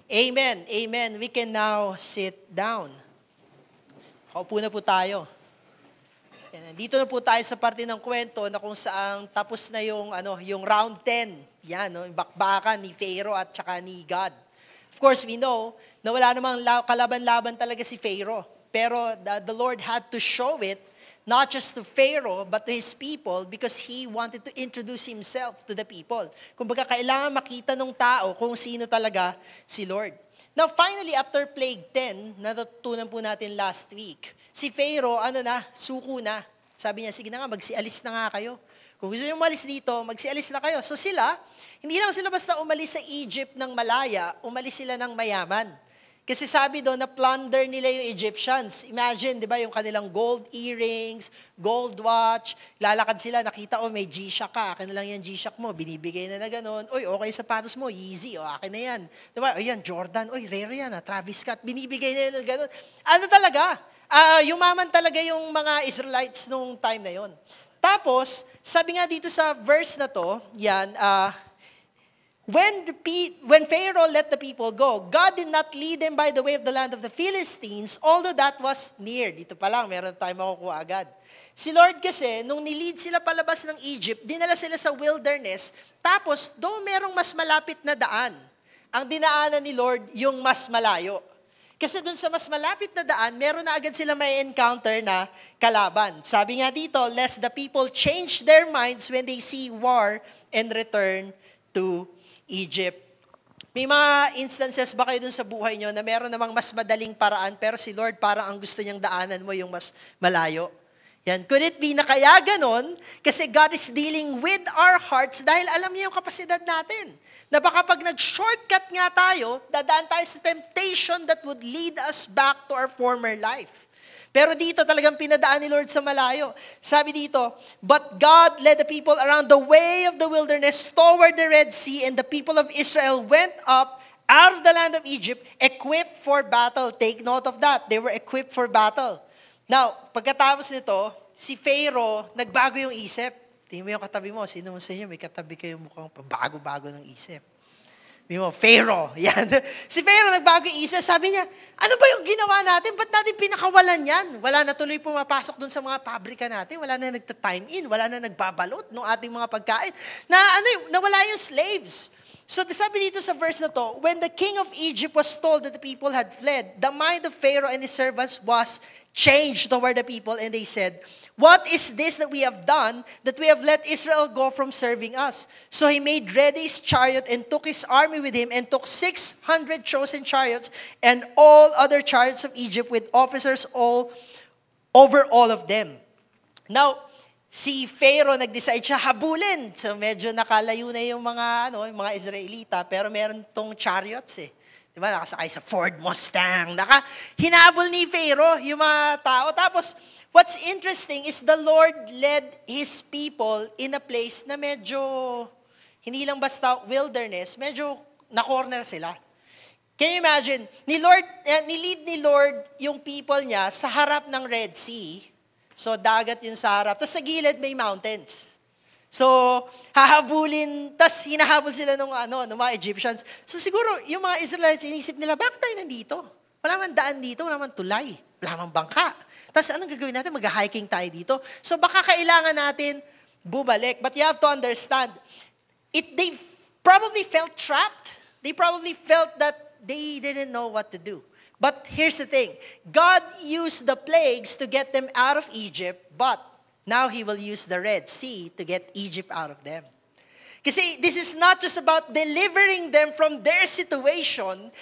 F: Amen. Amen. We can now sit down. Kaupo na po tayo. Dito na po tayo sa parte ng kwento na kung saan tapos na yung round 10. Yan, yung bakbakan ni Pharaoh at saka ni God. Of course, we know na wala namang kalaban-laban talaga si Pharaoh. Pero the Lord had to show it not just to Pharaoh, but to his people because he wanted to introduce himself to the people. Kumbaga, kailangan makita ng tao kung sino talaga si Lord. Now, finally, after Plague 10, natutunan po natin last week, si Pharaoh, suko na. Sabi niya, sige na nga, magsialis na nga kayo. Kung gusto niyo umalis dito, magsialis na kayo. So sila, hindi lang sila basta umalis sa Egypt ng malaya, umalis sila ng mayaman. Kasi sabi doon na plunder nila yung Egyptians. Imagine, di ba, yung kanilang gold earrings, gold watch, lalakad sila, nakita, may G-Shock ka, akin na lang yan G-Shock mo, binibigay na gano'n. Okay, sapatos mo, Yeezy, akin na yan. Di ba, yan, Jordan, rare yan, Travis Scott, binibigay na yan, gano'n. Ano talaga? Yumaman talaga yung mga Israelites nung time na yon. Tapos, sabi nga dito sa verse na to, yan, when Pharaoh let the people go, God did not lead them by the way of the land of the Philistines, although that was near. Dito pa lang, meron tayong makukuha agad. Si Lord kasi, nung nilid sila palabas ng Egypt, dinala sila sa wilderness, tapos doon merong mas malapit na daan. Ang dinaanan ni Lord, yung mas malayo. Kasi doon sa mas malapit na daan, meron na agad sila may encounter na kalaban. Sabi nga dito, lest the people change their minds when they see war and return to Egypt. May mga instances ba kayo dun sa buhay nyo na meron namang mas madaling paraan pero si Lord parang ang gusto niyang daanan mo yung mas malayo? Yan. Could it be na kaya ganon? Kasi God is dealing with our hearts dahil alam niya yung kapasidad natin. Na baka pag nag-shortcut nga tayo, dadaan tayo sa temptation that would lead us back to our former life. Pero dito talagang pinadaan ni Lord sa malayo. Sabi dito, but God led the people around the way of the wilderness toward the Red Sea, and the people of Israel went up out of the land of Egypt, equipped for battle. Take note of that. They were equipped for battle. Now, pagkatapos nito, si Pharaoh, nagbago yung isip. Tingnan mo yung katabi mo. Sino mo sa inyo, may katabi kayo mukhang bago-bago ng isip. Pharaoh. Yan. Si Pharaoh nagbago yung isip. Sabi niya, ano ba yung ginawa natin? Ba't natin pinakawalan yan? Wala na tuloy pumapasok dun sa mga pabrika natin. Wala na nagta-time in. Wala na nagbabalot ng ating mga pagkain. Nawala yung slaves. So sabi dito sa verse na to, when the king of Egypt was told that the people had fled, the mind of Pharaoh and his servants was changed toward the people, and they said, what is this that we have done, that we have let Israel go from serving us? So he made ready his chariot and took his army with him and took 600 chosen chariots and all other chariots of Egypt with officers over all of them. Now, si Pharaoh nag-decide siya habulin. So medyo nakalayo na yung mga Israelita, pero meron tong chariots Diba? Nakasakay sa Ford Mustang. Hinabol ni Pharaoh yung mga tao. Tapos, what's interesting is the Lord led His people in a place na medyo, hindi lang basta wilderness, medyo na-corner sila. Can you imagine? Nilid ni Lord yung people niya sa harap ng Red Sea. So, dagat yun sa harap. Tapos sa gilid may mountains. So, hahabulin, tas hinahabol sila ng mga Egyptians. So siguro, yung mga Israelites, inisip nila, bakit tayo nandito? Wala man daan dito, wala man tulay, wala man bangka. Tas anong gagawin natin? Mag-hiking tayo dito. So baka kailangan natin bumalik. But you have to understand, they probably felt trapped. They probably felt that they didn't know what to do. But here's the thing, God used the plagues to get them out of Egypt, but now He will use the Red Sea to get Egypt out of them. Kasi this is not just about delivering them from their situation.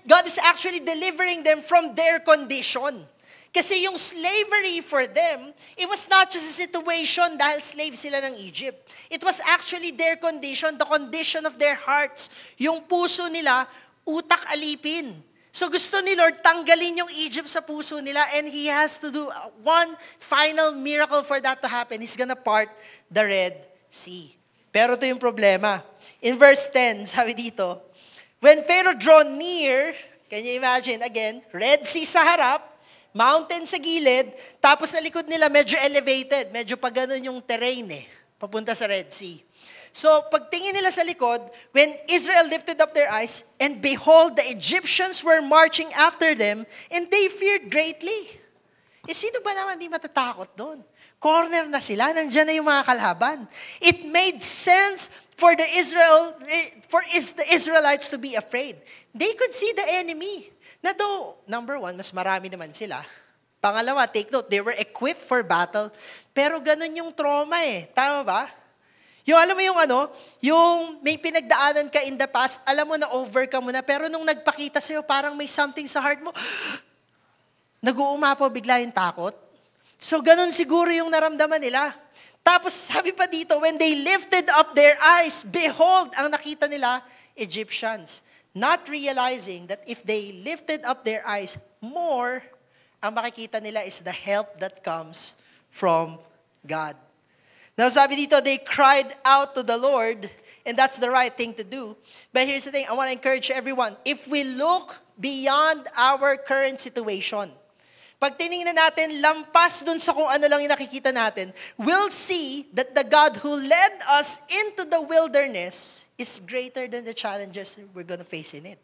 F: God is actually delivering them from their condition. Kasi yung slavery for them, it was not just a situation dahil slave sila ng Egypt. It was actually their condition, the condition of their hearts. Yung puso nila, utak alipin. So gusto ni Lord tanggalin yung Egypt sa puso nila, and He has to do one final miracle for that to happen. He's gonna part the Red Sea. Pero ito yung problema. In verse 10, sabi dito, when Pharaoh drew near, can you imagine again, Red Sea sa harap, mountain sa gilid, tapos sa likod nila medyo elevated, medyo pa ganun yung terrain papunta sa Red Sea. So, pagtingin nila sa likod, when Israel lifted up their eyes, and behold, the Egyptians were marching after them, and they feared greatly. Sino ba naman di matatakot doon? Corner na sila, nandiyan na yung mga kalaban. It made sense for the Israelites to be afraid. They could see the enemy. Na though, number one, mas marami naman sila. Pangalawa, take note, they were equipped for battle, pero ganun yung trauma Tama ba? Yung alam mo yung may pinagdaanan ka in the past, alam mo na overcome mo na, pero nung nagpakita sa'yo, parang may something sa heart mo, nag-uumapaw bigla yung takot. So ganun siguro yung naramdaman nila. Tapos sabi pa dito, when they lifted up their eyes, behold, ang nakita nila, Egyptians. not realizing that if they lifted up their eyes more, ang makikita nila is the help that comes from God. Now, sabi dito, they cried out to the Lord, and that's the right thing to do. But here's the thing, I want to encourage everyone, if we look beyond our current situation, pag tinignan natin, lampas dun sa kung ano lang yung nakikita natin, we'll see that the God who led us into the wilderness is greater than the challenges we're going to face in it.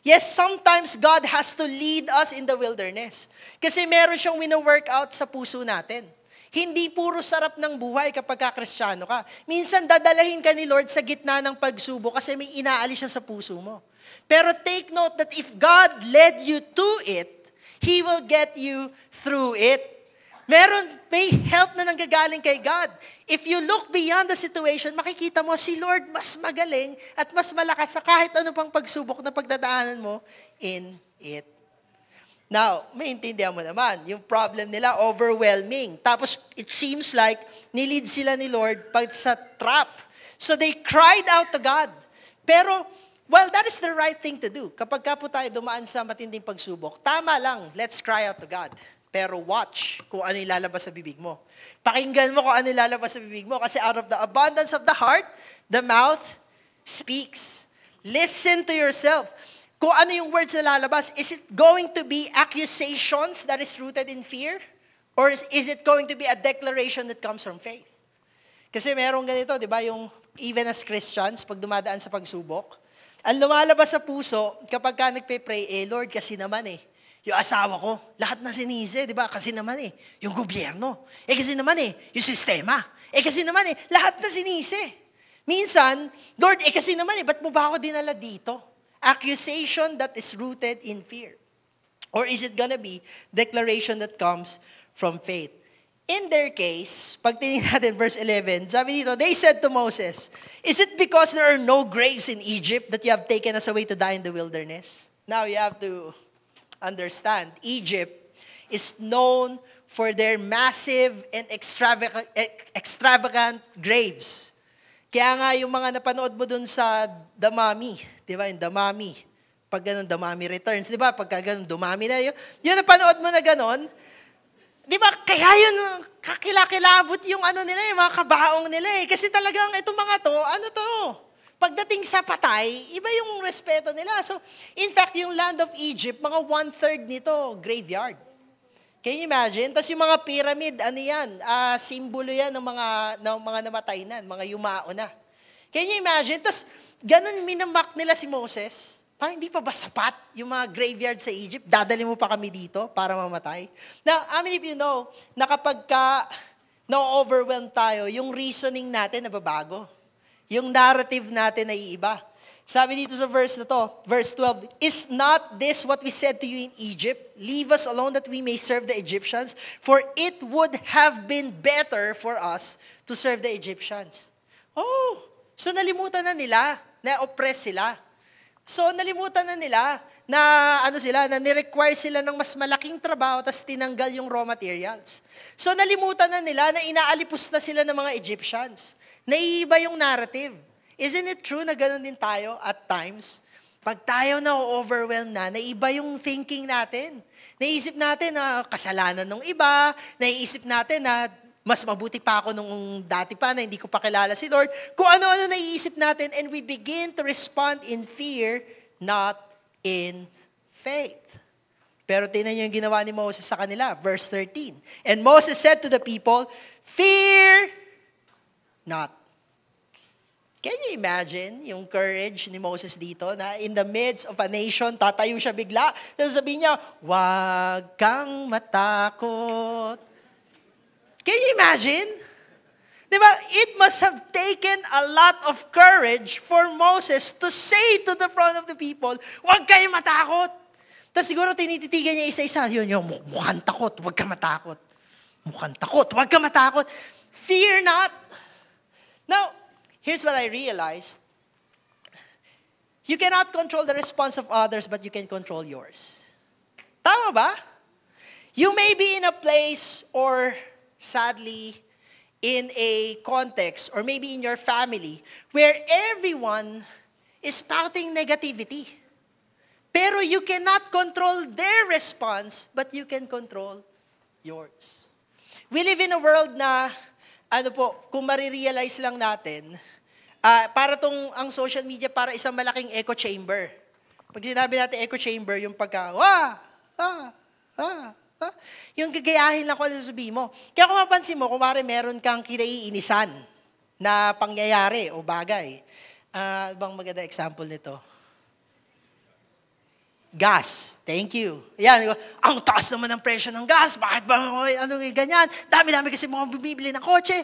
F: Yes, sometimes God has to lead us in the wilderness. Kasi meron siyang wino-work out sa puso natin. Hindi puro sarap ng buhay kapag ka-Kristiyano ka. Minsan dadalahin ka ni Lord sa gitna ng pagsubok kasi may inaalis siya sa puso mo. Pero take note that if God led you to it, He will get you through it. May help na nanggagaling kay God. If you look beyond the situation, makikita mo si Lord mas magaling at mas malakas sa kahit ano pang pagsubok na pagdadaanan mo in it. Now, maintindihan mo naman, yung problem nila, overwhelming. Tapos, it seems like, nilid sila ni Lord pag sa trap. So, they cried out to God. Pero, well, that is the right thing to do. Kapag ka po tayo dumaan sa matinding pagsubok, tama lang, let's cry out to God. Pero watch kung ano yung lalabas sa bibig mo. Pakinggan mo kung ano yung lalabas sa bibig mo. Kasi out of the abundance of the heart, the mouth speaks. Listen to yourself. Kung ano yung words na lalabas, is it going to be accusations that is rooted in fear? Or is it going to be a declaration that comes from faith? Kasi merong ganito, di ba, yung even as Christians, pag dumadaan sa pagsubok, ang lumalabas sa puso, kapag ka nagpe-pray, Lord, kasi naman yung asawa ko, lahat na sinisi, di ba? Kasi naman yung gobyerno. Kasi naman yung sistema. Kasi naman lahat na sinisi. Minsan, Lord, kasi naman ba't mo ba ako dinala dito? Accusation that is rooted in fear. Or is it gonna be declaration that comes from faith? In their case, pag tinignan natin verse 11, sabi dito, they said to Moses, is it because there are no graves in Egypt that you have taken us away to die in the wilderness? Now you have to understand, Egypt is known for their massive and extravagant graves. Kaya nga yung mga napanood mo dun sa The Mummy, di ba, yung The Mummy, pag ganun, The Mummy Returns, di ba, pagka ganun, dumami na yun napanood mo na ganun, di ba, kaya yun, kakilakilabot yung ano nila, yung mga kabaong nila Kasi talagang itong mga to, pagdating sa patay, iba yung respeto nila. So, in fact, yung land of Egypt, mga 1/3 nito, graveyard. Can you imagine? Tapos yung mga pyramid, ano yan? Simbolo yan ng mga namatay na, mga yumao na. Can you imagine? Tapos, ganun minamak nila si Moses. Parang hindi pa ba sapat yung mga graveyard sa Egypt? Dadali mo pa kami dito para mamatay? Now, I mean, if you know, na kapag ka na-overwhelm tayo, yung reasoning natin nababago. Yung narrative natin ay iba. Sabi dito sa verse na to, verse 12, is not this what we said to you in Egypt? Leave us alone that we may serve the Egyptians, for it would have been better for us to serve the Egyptians. Oh, so nalimutan na nila, na-oppress sila. So, nalimutan na nila na na ni-require sila ng mas malaking trabaho tapos tinanggal yung raw materials. So, nalimutan na nila na inaalipos na sila ng mga Egyptians. Naiiba yung narrative. Isn't it true na ganoon din tayo at times? Pag tayo na-overwhelm na, naiba yung thinking natin. Naisip natin na kasalanan ng iba, naiisip natin na mas mabuti pa ako nung dati pa na hindi ko pa kilala si Lord. Kung ano-ano naiisip natin and we begin to respond in fear, not in faith. Pero tingnan niyo yung ginawa ni Moses sa kanila. Verse 13. And Moses said to the people, fear not. Can you imagine yung courage ni Moses dito na in the midst of a nation, tatayo siya bigla. Tapos sabihin niya, wag kang matakot. Can you imagine? Diba? It must have taken a lot of courage for Moses to say to the front of the people, huwag kayong matakot. Tapos siguro tinititigan niya isa-isa, yun, mukhang takot, huwag ka matakot. Mukhang takot, huwag ka matakot. Fear not. Now, here's what I realized. You cannot control the response of others, but you can control yours. Tama ba? You may be in a place or sadly, in a context, or maybe in your family, where everyone spouting negativity. Pero you cannot control their response, but you can control yours. We live in a world na, kung marirealize lang natin, para ang social media para isang malaking echo chamber. Pag sinabi natin echo chamber, yung pagka, yung gagayahin lang kung ano sasabihin mo. Kaya kung mapansin mo, kumari meron kang kinaiinisan na pangyayari o bagay. Bang maganda example nito? Gas. Thank you. Yan, ang taas naman ng presyo ng gas. Bakit ba ganyan? Dami-dami kasi mga bumibili ng kotse.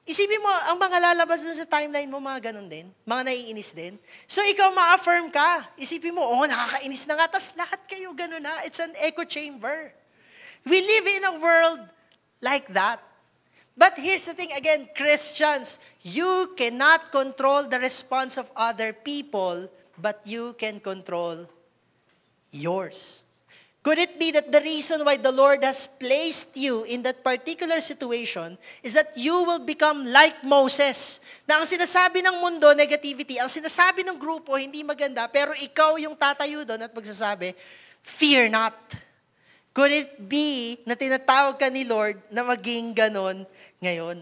F: Isipin mo, ang mga lalabas dun sa timeline mo, mga ganun din. Mga naiinis din. So, ikaw ma-affirm ka. Isipin mo, nakakainis na nga. Tapos lahat kayo ganun na. It's an echo chamber. We live in a world like that. But here's the thing again, Christians, you cannot control the response of other people, but you can control yours. Could it be that the reason why the Lord has placed you in that particular situation is that you will become like Moses? Na ang sinasabi ng mundo, negativity, ang sinasabi ng grupo, hindi maganda, pero ikaw yung tatayo doon at magsasabi, fear not. Could it be na tinatawag ka ni Lord na maging ganon ngayon?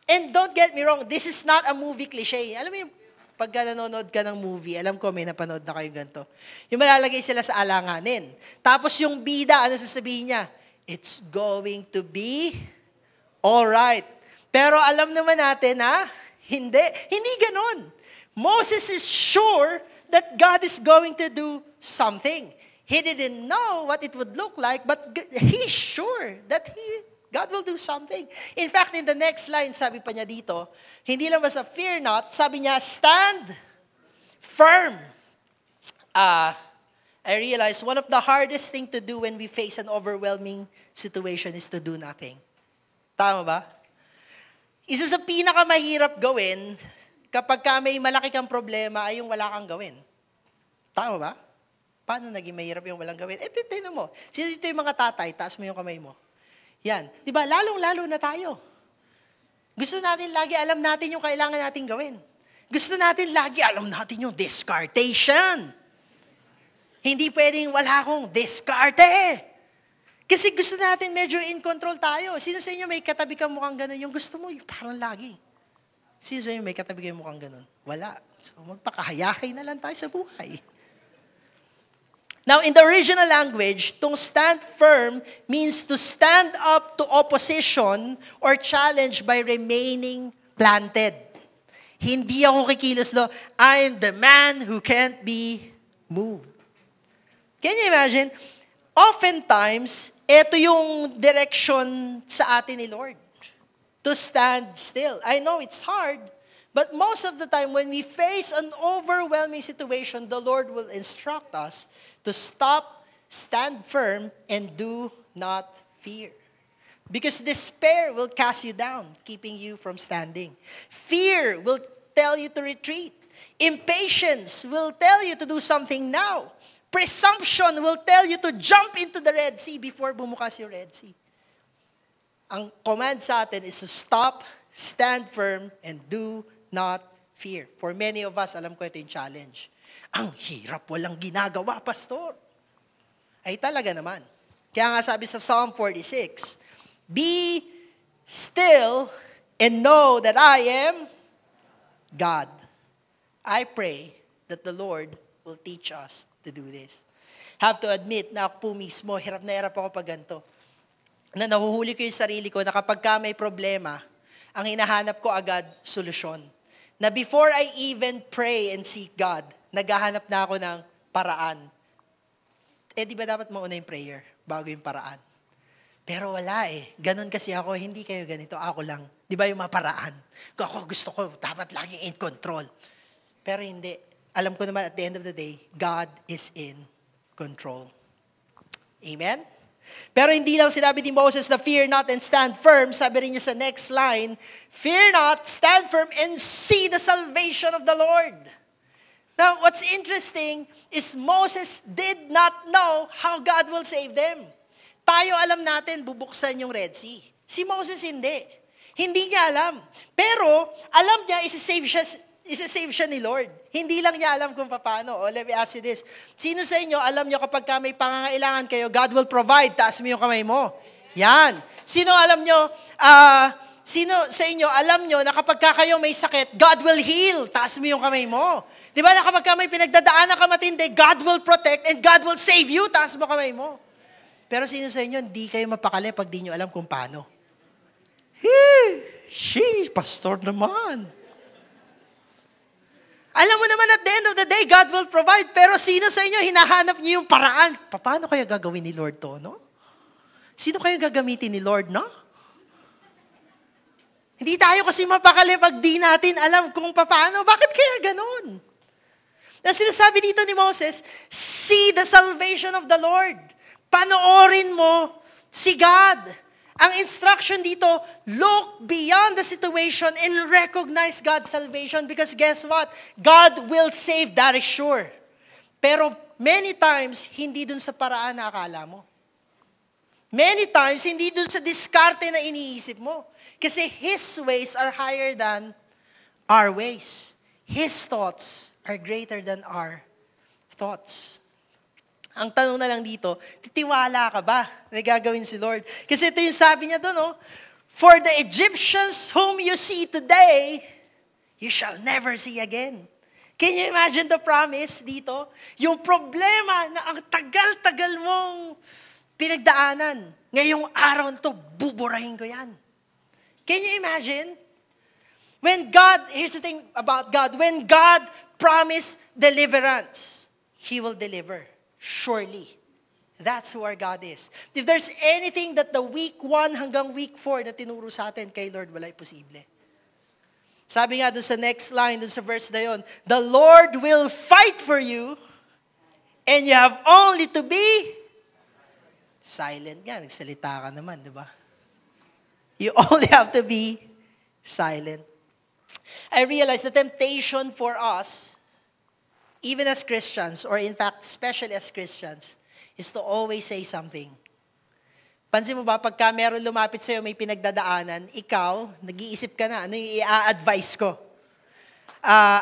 F: And don't get me wrong, this is not a movie cliche. Alam mo yung pagka nanonood ka ng movie, alam ko may napanood na kayo ganito. Yung malalagay sila sa alanganin. Tapos yung bida, ano sasabihin niya? It's going to be alright. Pero alam naman natin na, hindi. Hindi ganon. Moses is sure that God is going to do something. He didn't know what it would look like, but he's sure that God will do something. In fact, in the next line, sabi pa niya dito, hindi lang basta fear not, sabi niya, stand firm. I realize one of the hardest thing to do when we face an overwhelming situation is to do nothing. Tama ba? Isa sa pinakamahirap gawin kapag may malaki kang problema ay yung wala kang gawin. Tama ba? Paano naging mahirap yung walang gawin? Tignan mo. Sino dito yung mga tatay? Taas mo yung kamay mo. Yan. Di ba? Lalong-lalo na tayo. Gusto natin lagi alam natin yung kailangan natin gawin. Gusto natin lagi alam natin yung discartation. Hindi pwedeng wala akong diskarte. Kasi gusto natin medyo in control tayo. Sino sa inyo may katabi kang mukhang ganun? Yung gusto mo, yung parang lagi. Sino sa inyo may katabi kang mukhang ganun? Wala. So magpakahayahay na lang tayo sa buhay. Now, in the original language, tong stand firm means to stand up to opposition or challenge by remaining planted. Hindi ako kikilos do, I am the man who can't be moved. Can you imagine? Oftentimes, ito yung direction sa atin ni Lord. To stand still. I know it's hard, but most of the time when we face an overwhelming situation, the Lord will instruct us to stop, stand firm, and do not fear. Because despair will cast you down, keeping you from standing. Fear will tell you to retreat. Impatience will tell you to do something now. Presumption will tell you to jump into the Red Sea before bumukas yung Red Sea. Ang command sa atin is to stop, stand firm, and do not fear. For many of us, alam ko ito yung challenge. Ang hirap, walang ginagawa, pastor. Ay talaga naman. Kaya nga sabi sa Psalm 46, be still and know that I am God. I pray that the Lord will teach us to do this. Have to admit na ako po mismo, hirap na hirap ako pag ganito. Na nahuhuli ko yung sarili ko na kapag may problema, ang hinahanap ko agad, solusyon. Na before I even pray and seek God, naghahanap na ako ng paraan. Di ba dapat mauna yung prayer bago yung paraan? Pero wala Ganon kasi ako, hindi kayo ganito, ako lang. Di ba yung maparaan? Ako gusto ko, dapat laging in control. Pero hindi. Alam ko naman at the end of the day, God is in control. Amen? Pero hindi lang sinabi ni Moses na fear not and stand firm. Sabi rin niya sa next line, fear not, stand firm, and see the salvation of the Lord. Now, what's interesting is Moses did not know how God will save them. Tayo alam natin, bubuksan yung Red Sea. Si Moses hindi. Hindi niya alam. Pero, alam niya, Isa-save siya ni Lord. Hindi lang niya alam kung paano. O, let me ask you this. Sino sa inyo, alam niyo kapag may pangangailangan kayo, God will provide. Taas mo yung kamay mo. Yan. Sino alam niyo, sino sa inyo, alam niyo na kapag kayo may sakit, God will heal. Taas mo yung kamay mo. Di ba na kapag may pinagdadaanan ka matindi, God will protect and God will save you. Taas mo kamay mo. Pero sino sa inyo, hindi kayo mapakali pag di nyo alam kung paano. Pastor naman. Alam mo naman at the end of the day, God will provide. Pero sino sa inyo, hinahanap niyo yung paraan? Paano kaya gagawin ni Lord to, no? Sino kaya gagamitin ni Lord, no? Hindi tayo kasi mapakali pag di natin alam kung paano. Bakit kaya ganun? Ang sinasabi dito ni Moses, see the salvation of the Lord. Panoorin mo si God. Ang instruction dito, look beyond the situation and recognize God's salvation because guess what? God will save, that is sure. Pero many times, hindi dun sa paraan na akala mo. Many times, hindi dun sa diskarte na iniisip mo. Kasi His ways are higher than our ways. His thoughts are greater than our thoughts. Ang tanong na lang dito, titiwala ka ba na gagawin si Lord? Kasi ito yung sabi niya doon, no? For the Egyptians whom you see today, you shall never see again. Can you imagine the promise dito? Yung problema na ang tagal-tagal mong pinagdaanan, ngayong araw na to, buburahin ko yan. Can you imagine? When God, here's the thing about God, when God promised deliverance, He will deliver. Surely. That's who our God is. If there's anything that the week 1 hanggang week 4 na tinuro sa atin kay Lord, wala'y posible. Sabi nga dun sa next line, dun sa verse na yun, the Lord will fight for you and you have only to be silent. Nga, nagsalita ka naman, di ba? You only have to be silent. I realize the temptation for us, even as Christians, or in fact, especially as Christians, is to always say something. Pansin mo ba, pagka meron lumapit sa'yo, may pinagdadaanan, ikaw, nag-iisip ka na, ano yung i-advise ko?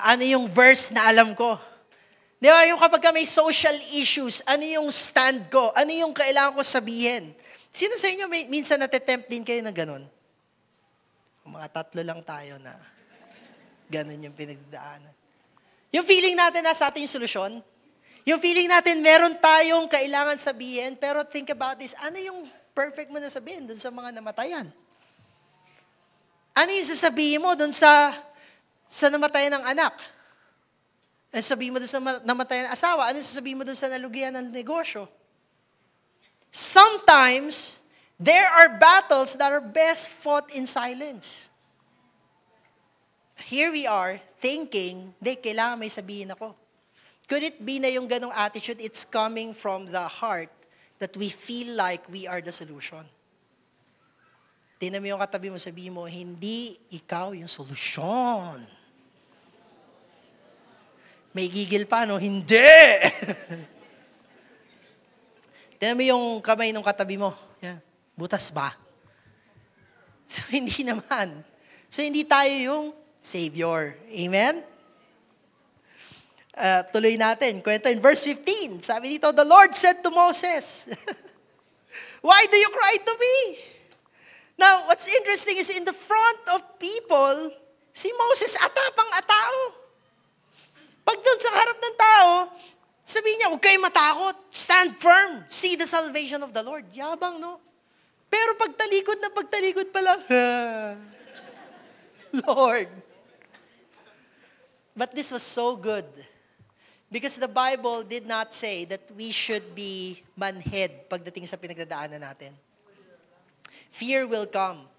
F: Ano yung verse na alam ko? Di ba, yung kapag may social issues, ano yung stand ko? Ano yung kailangan ko sabihin? Sino sa inyo, minsan natitempt din kayo na ganun? Mga 3 lang tayo na ganun yung pinagdadaanan. Yung feeling natin nasa atin yung solusyon. Yung feeling natin meron tayong kailangan sabihin, pero think about this, ano yung perfect mo na sabihin dun sa mga namatayan? Ano yung sasabihin mo dun sa namatayan ng anak? Ano sasabihin mo dun sa namatayan ng asawa? Ano sasabihin mo dun sa nalugian ng negosyo? Sometimes, there are battles that are best fought in silence. Here we are, thinking, kailangan may sabihin ako. Could it be na yung ganong attitude, it's coming from the heart that we feel like we are the solution? Tingnan mo yung katabi mo, sabihin mo, hindi ikaw yung solusyon. May gigil pa, no? Hindi! Tingnan mo yung kamay ng katabi mo. Yan. Butas ba? So, hindi naman. So, hindi tayo yung Savior. Amen? Tuloy natin. Kwento in verse 15. Sabi dito, the Lord said to Moses, why do you cry to me? Now, what's interesting is in the front of people, si Moses atapang-atao. Pag doon sa harap ng tao, sabihin niya, huwag kayong matakot. Stand firm. See the salvation of the Lord. Yabang, no? Pero pagtalikod pala, Lord. But this was so good. Because the Bible did not say that we should be manhid pagdating sa pinagdadaanan natin. Fear will come.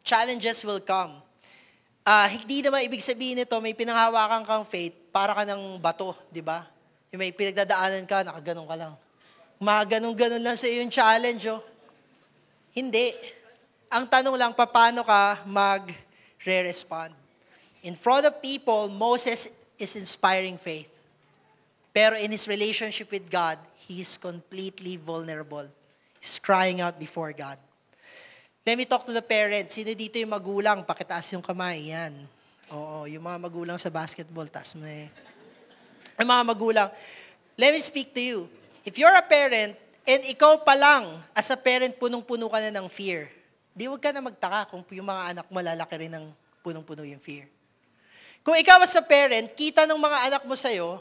F: Challenges will come. Hindi naman ibig sabihin nito, may pinanghawakan kang faith, para ka ng bato, di ba? Yung may pinagdadaanan ka, nakaganon ka lang. Maganon-ganon lang sa iyo yung challenge, oh. Hindi. Ang tanong lang, paano ka mag-re-respond? In front of people, Moses is inspiring faith. Pero in his relationship with God, he is completely vulnerable. He's crying out before God. Let me talk to the parents. Sino dito yung magulang? Pakitaas yung kamay. Yan. Oo, yung mga magulang sa basketball, taas mo na eh. Yung mga magulang, let me speak to you. If you're a parent, and ikaw pa lang, as a parent, punong-puno ka na ng fear, di wag ka na magtaka kung yung mga anak mo lalaki rin ng punong-puno yung fear. Kung ikaw as a parent, kita ng mga anak mo sa'yo,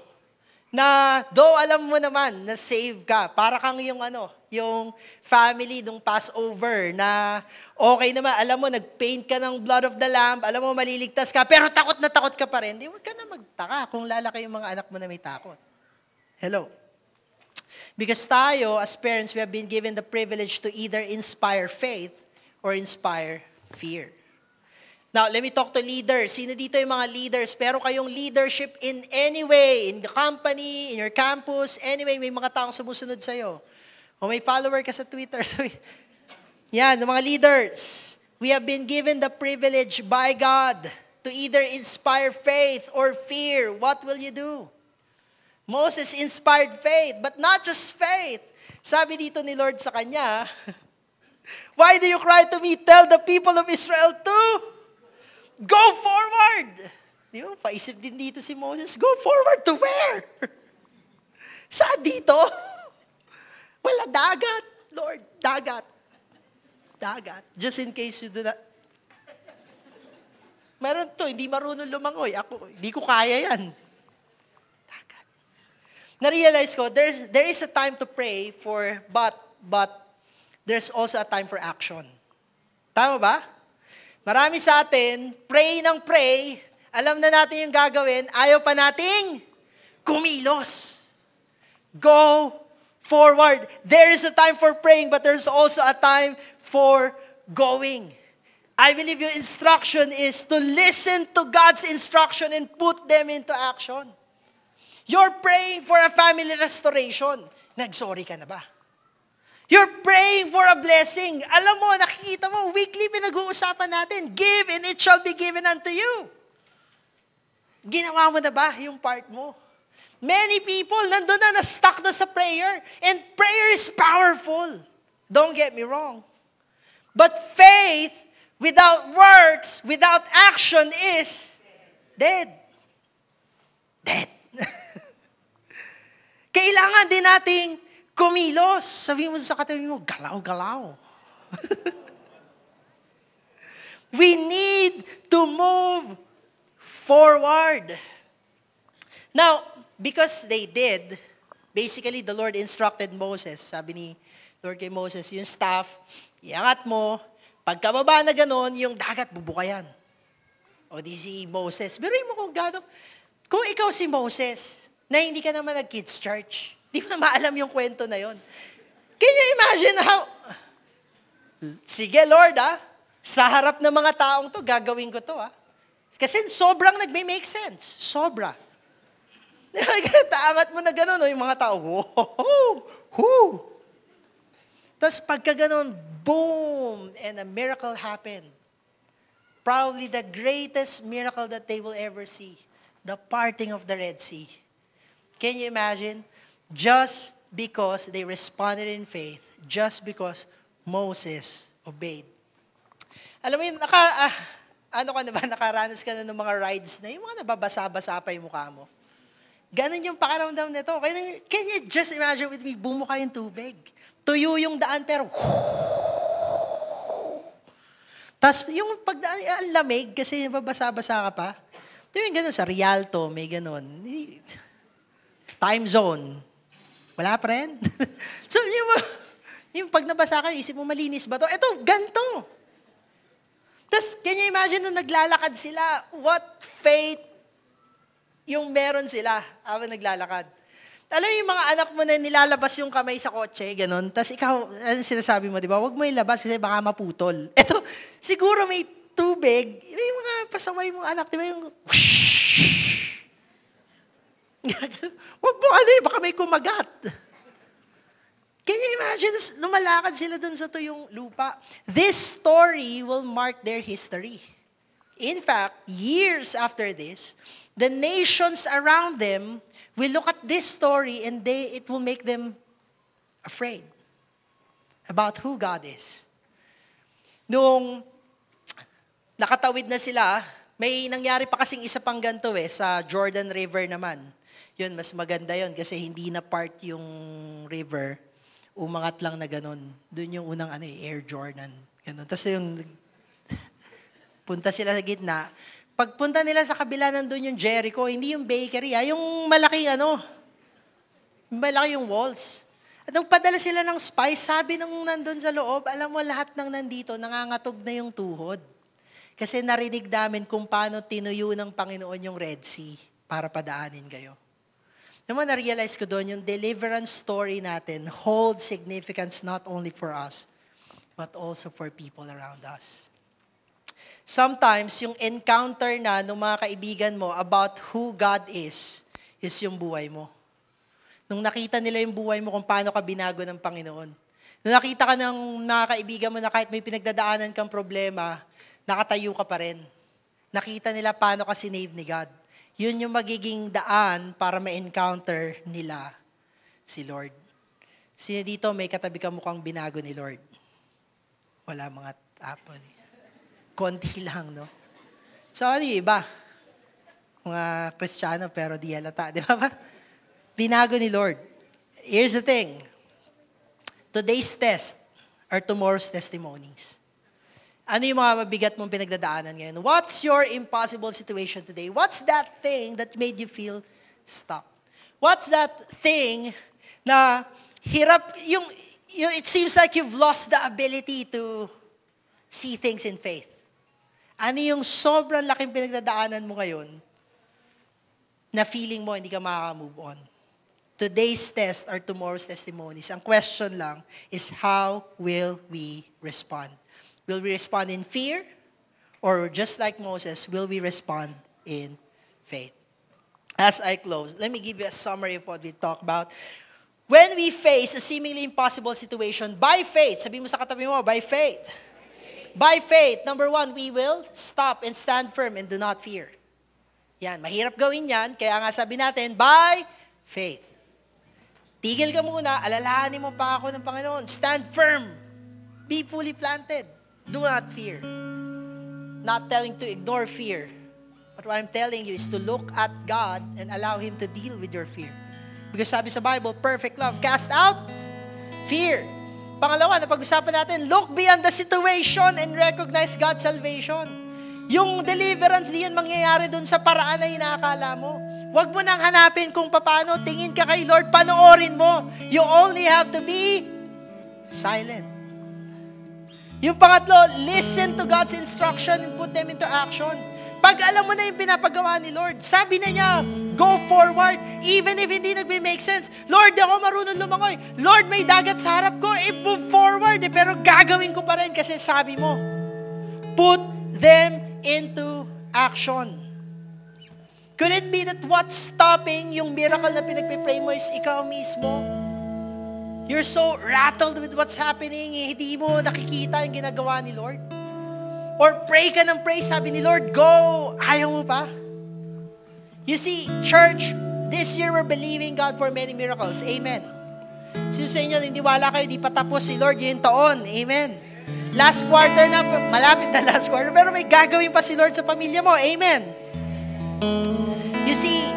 F: na though alam mo naman na save ka, para kang yung yung family nung Passover na okay naman, alam mo, nag-paint ka ng blood of the lamb, alam mo, maliligtas ka, pero takot na takot ka pa rin. Di wag ka na magtaka kung lalaki yung mga anak mo na may takot. Hello? Because tayo, as parents, we have been given the privilege to either inspire faith or inspire fear. Now, let me talk to leaders. Sino dito yung mga leaders? Pero kayong leadership in any way, in the company, in your campus, anyway, may mga taong sumusunod sa'yo. O may follower ka sa Twitter. So, yan, mga leaders. We have been given the privilege by God to either inspire faith or fear. What will you do? Moses inspired faith, but not just faith. Sabi dito ni Lord sa kanya, why do you cry to me? Tell the people of Israel to go forward. Di ba? Paisip din dito si Moses, go forward to where? Saan dito? Wala, dagat. Lord, dagat. Dagat. Just in case you do not. Meron to, hindi marunong lumangoy. Ako, hindi ko kaya yan. Dagat. Na-realize ko, there is a time to pray but there's also a time for action. Tama ba? Marami sa atin, pray ng pray, alam na natin yung gagawin, ayaw pa nating kumilos. Go forward. There is a time for praying, but there's also a time for going. I believe your instruction is to listen to God's instruction and put them into action. You're praying for a family restoration. Nag-sorry ka na ba? You're praying for a blessing. Alam mo, nakikita mo, weekly pinag-uusapan natin, give and it shall be given unto you. Ginawa mo na ba yung part mo? Many people, nandun na, na-stuck na sa prayer. And prayer is powerful. Don't get me wrong. But faith without works, without action is dead. Dead. Kailangan din nating kumilos. Sabi mo sa katabi mo, galaw-galaw. We need to move forward. Now, because they did, basically the Lord instructed Moses. Sabi ni Lord kay Moses, yung staff, iangat mo, pagkababa na ganon, yung dagat bubukayan. O di si Moses. Biruin mo kung gano'n. Kung ikaw si Moses, na hindi ka naman nag-kids church, di mo na maalam yung kwento na yon. Can you imagine how, sige Lord sa harap ng mga taong to, gagawin ko to Kasi sobrang nagme-make sense. Sobra. Taangat mo na gano'n, yung mga tao, whoa. Tapos pagka gano'n, boom, and a miracle happened. Probably the greatest miracle that they will ever see. The parting of the Red Sea. Can you imagine? Just because they responded in faith, just because Moses obeyed. Alam mo yun, nakaranas ka na ng mga rides na, yung mga nababasa-basa pa yung mukha mo. Ganon yung pakaramdam nito. Can you just imagine with me, bumuka yung tubig. Tuyo yung daan, pero tapos yung pagdaan, ang lamig kasi nababasa-basa ka pa. Ito yung ganon sa Rialto, may ganon. Time zone. Wala pa rin. So, yung pag nabasa ka, isip mo malinis ba to? Ito, ganito. Tapos, can you imagine nung naglalakad sila? What faith yung meron sila habang naglalakad? Alam mo yung mga anak mo na nilalabas yung kamay sa kotse, ganun. Tapos ikaw, ano sinasabi mo, di ba? Huwag mo ilabas kasi baka maputol. Ito, siguro may tubig, may mga pasaway mong anak, di ba yung huwag mo baka may kumagat. Can you imagine, lumalakad sila dun sa tuyong lupa. This story will mark their history. In fact, years after this, the nations around them will look at this story and it will make them afraid about who God is. Nung nakatawid na sila, May nangyari pa kasing isa pang ganito sa Jordan River naman. Yun, mas maganda yun kasi hindi na part yung river. Umangat lang na ganun. Doon yung unang Air Jordan. Ganun. Tapos yung punta sila sa gitna. Pagpunta nila sa kabila, nandun yung Jericho, hindi yung bakery, yung malaking malaki yung walls. At nung padala sila ng spice, sabi nung nandun sa loob, alam mo lahat ng nandito, nangangatog na yung tuhod. Kasi narinig namin kung paano tinuyo ng Panginoon yung Red Sea para padaanin kayo. Naman na-realize ko doon, yung deliverance story natin holds significance not only for us, but also for people around us. Sometimes, yung encounter na ng mga kaibigan mo about who God is yung buhay mo. Nung nakita nila yung buhay mo kung paano ka binago ng Panginoon. Nung nakita ka ng mga kaibigan mo na kahit may pinagdadaanan kang problema, nakatayo ka pa rin. Nakita nila paano ka sinave ni God. Yun yung magiging daan para ma-encounter nila si Lord. Sino dito may katabi ka mukhang binago ni Lord? Wala mga apo. Konti lang, no? So, ano yung iba? Mga Kristiyano pero di halata. Di ba? Binago ni Lord. Here's the thing. Today's test are tomorrow's testimonies. Ano yung mga mabigat mong pinagdadaanan ngayon? What's your impossible situation today? What's that thing that made you feel stuck? What's that thing na hirap, it seems like you've lost the ability to see things in faith? Ano yung sobrang laking pinagdadaanan mo ngayon na feeling mo hindi ka makaka-move on? Today's test are tomorrow's testimonies. Ang question lang is how will we respond? Will we respond in fear? Or just like Moses, will we respond in faith? As I close, let me give you a summary of what we talked about. When we face a seemingly impossible situation, by faith, sabi mo sa katabi mo, by faith. By faith, number one, we will stop and stand firm and do not fear. Yan, mahirap gawin yan, kaya nga sabi natin, by faith. Tigil ka muna, alalahanin mo pa ako ng Panginoon. Stand firm. Be fully planted. Do not fear. Not telling to ignore fear. But what I'm telling you is to look at God and allow Him to deal with your fear. Because sabi sa Bible, perfect love cast out fear. Pangalawa, na pag-usapan natin, look beyond the situation and recognize God's salvation. Yung deliverance, di yan mangyayari dun sa paraan na inaakala mo. Huwag mo nang hanapin kung paano, tingin ka kay Lord, panoorin mo. You only have to be silent. Yung pangatlo, listen to God's instruction and put them into action. Pag alam mo na yung pinapagawa ni Lord, sabi na niya, go forward, even if hindi nagbe-make sense. Lord, ako marunong lumangoy. Lord, may dagat sa harap ko, move forward, pero gagawin ko pa rin kasi sabi mo. Put them into action. Could it be that what's stopping yung miracle na pinagpipray mo is ikaw mismo? You're so rattled with what's happening, hindi mo nakikita yung ginagawa ni Lord. Or pray ka ng pray, sabi ni Lord, go! Ayaw mo pa? You see, church, this year we're believing God for many miracles. Amen. Sino sa inyo, hindi wala kayo, di pa tapos si Lord yung taon. Amen. Last quarter na, malapit na last quarter, pero may gagawin pa si Lord sa pamilya mo. Amen. You see,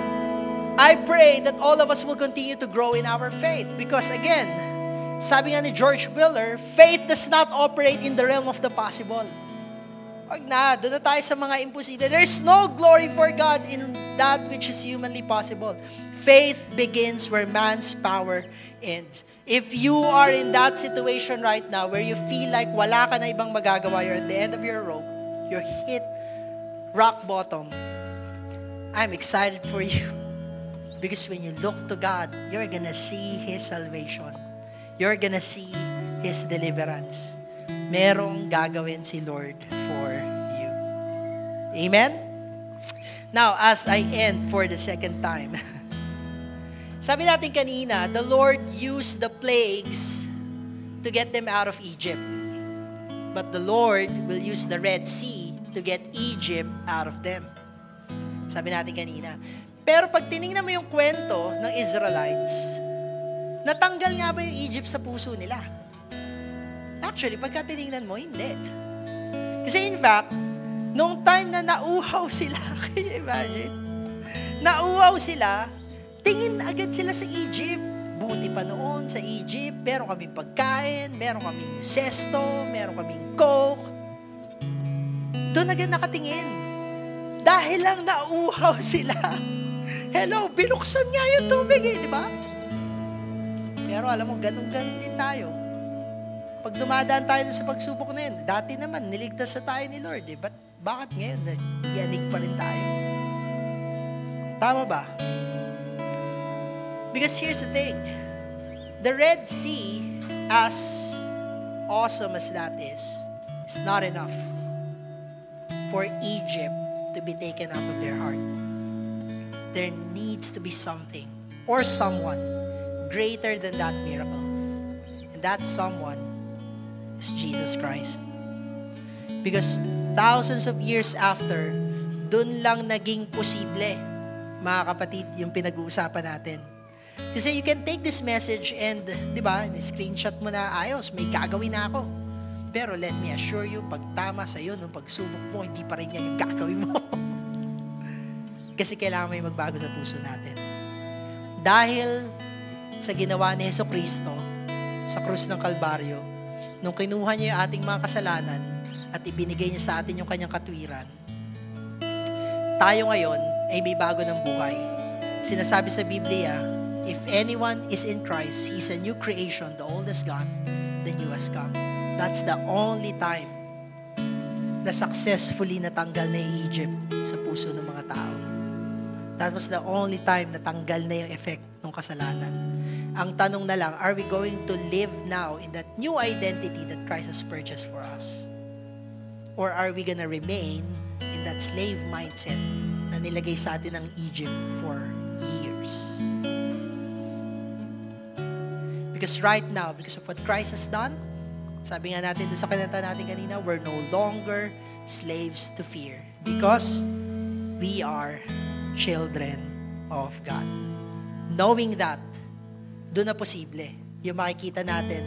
F: I pray that all of us will continue to grow in our faith because again, sabi nga ni George Miller, faith does not operate in the realm of the possible. Wag na, doon na tayo sa mga imposible. There is no glory for God in that which is humanly possible. Faith begins where man's power ends. If you are in that situation right now where you feel like wala ka na ibang magagawa, you're at the end of your rope, you're hit rock bottom, I'm excited for you. Because when you look to God, you're gonna see His salvation. You're gonna see His deliverance. Merong gagawin si Lord for you. Amen? Now, as I end for the second time, sabi natin kanina, the Lord used the plagues to get them out of Egypt. But the Lord will use the Red Sea to get Egypt out of them. Sabi natin kanina. Pero pag tinignan mo yung kwento ng Israelites, natanggal nga ba yung Egypt sa puso nila? Actually, pagka tinignan mo, hindi. Kasi in fact, Nung time na nauhaw sila, can you imagine? Nauhaw sila, tingin agad sila sa Egypt. Buti pa noon sa Egypt, meron kaming pagkain, meron kaming sesto, meron kaming coke. Doon agad nakatingin. Dahil lang nauhaw sila. Hello, binuksan nga yung tubig di ba? Pero alam mo, ganun-ganun din tayo. Pag dumadaan tayo sa pagsubok na yun, dati naman, niligtas na tayo ni Lord. Bakit ngayon, iyanig pa rin tayo? Tama ba? Because here's the thing. The Red Sea, as awesome as that is not enough for Egypt to be taken out of their heart. There needs to be something or someone greater than that miracle. And that someone is Jesus Christ. Because thousands of years after, dun lang naging posible, mga kapatid, yung pinag-uusapan natin. Kasi you can take this message and, di ba, screenshot mo na, ayos, may gagawin na ako. Pero let me assure you, pag tama sa'yo, nung pagsubok mo, hindi pa rin yan yung gagawin mo. Kasi kailangan may magbago sa puso natin. Dahil sa ginawa ni Jesucristo sa krus ng Kalbaryo, nung kinuha niya yung ating mga kasalanan at ibinigay niya sa atin yung kanyang katwiran, tayo ngayon ay may bago ng buhay. Sinasabi sa Biblia, if anyone is in Christ, he's a new creation. The old is gone, the new has come. That's the only time na successfully natanggal na yung Egypt sa puso ng mga tao. That was the only time na tanggal na yung effect ng kasalanan. Ang tanong na lang, are we going to live now in that new identity that Christ has purchased for us? Or are we gonna remain in that slave mindset na nilagay sa atin ng Egypt for years? Because right now, because of what Christ has done, sabi nga natin doon sa kinanta natin kanina, we're no longer slaves to fear. Because we are children of God. Knowing that, doon na posible. Yung makikita natin,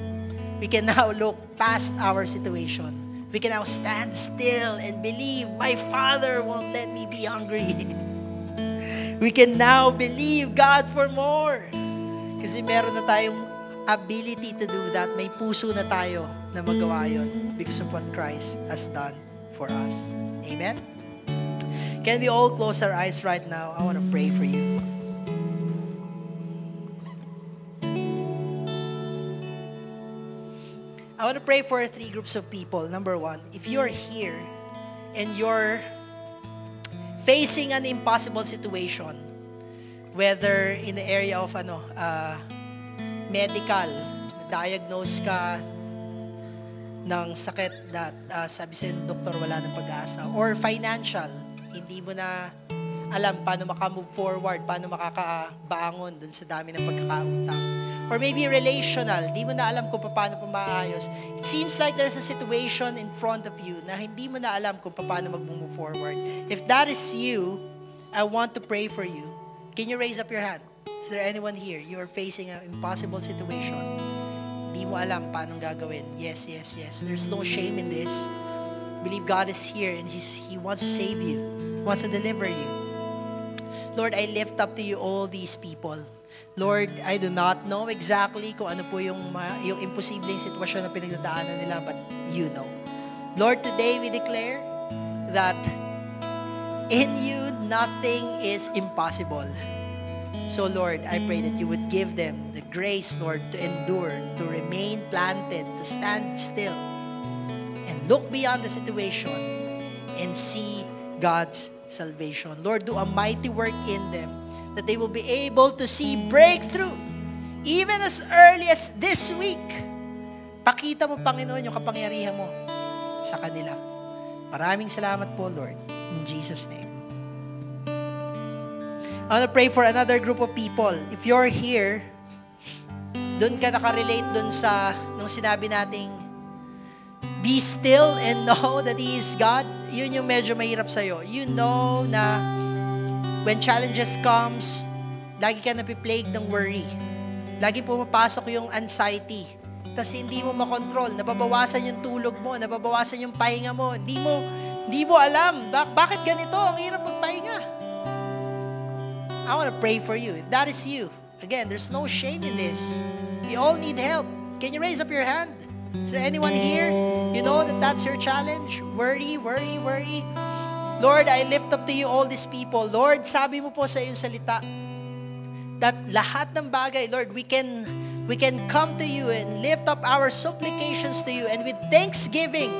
F: we can now look past our situation. We can now stand still and believe, my Father won't let me be hungry. We can now believe God for more. Kasi meron na tayong ability to do that. May puso na tayo na magawa yun because of what Christ has done for us. Amen? Can we all close our eyes right now? I want to pray for you. I want to pray for 3 groups of people. Number 1, if you're here and you're facing an impossible situation, whether in the area of medical, diagnose ka ng sakit that sabi sa doktor wala ng pag-asa, or financial, hindi mo na alam paano makamove forward, paano makakabangon dun sa dami ng pagkakautang. Or maybe relational, di mo na alam kung paano pa maayos. It seems like there's a situation in front of you na hindi mo na alam kung paano mag-move forward. If that is you, I want to pray for you. Can you raise up your hand? Is there anyone here? You are facing an impossible situation. Hindi mo alam paano gagawin. Yes, yes, yes. There's no shame in this. Believe God is here and He wants to save you. He wants to deliver you. Lord, I lift up to you all these people. Lord, I do not know exactly kung ano po yung imposibleng sitwasyon na pinagdadaanan nila, but you know. Lord, today we declare that in you, nothing is impossible. So Lord, I pray that you would give them the grace, Lord, to endure, to remain planted, to stand still, and look beyond the situation and see God's salvation. Lord, do a mighty work in them that they will be able to see breakthrough even as early as this week. Pakita mo, Panginoon, yung kapangyarihan mo sa kanila. Maraming salamat po, Lord. In Jesus' name. I want to pray for another group of people. If you're here, dun ka nakarelate dun sa nung sinabi nating be still and know that He is God. Yun yung medyo mahirap sa'yo. You know na when challenges comes, lagi ka napiplague ng worry. Lagi pumapasok yung anxiety. Tapos hindi mo makontrol. Nababawasan yung tulog mo. Nababawasan yung pahinga mo. Hindi Hindi mo alam, bakit ganito? Ang hirap magpahinga. I want to pray for you. If that is you, again, there's no shame in this. We all need help. Can you raise up your hand? Is there anyone here? You know that that's your challenge? Worry. Lord, I lift up to you all these people. Lord, sabi mo po sa iyong salita, that lahat ng bagay, Lord, we can come to you and lift up our supplications to you, and with thanksgiving,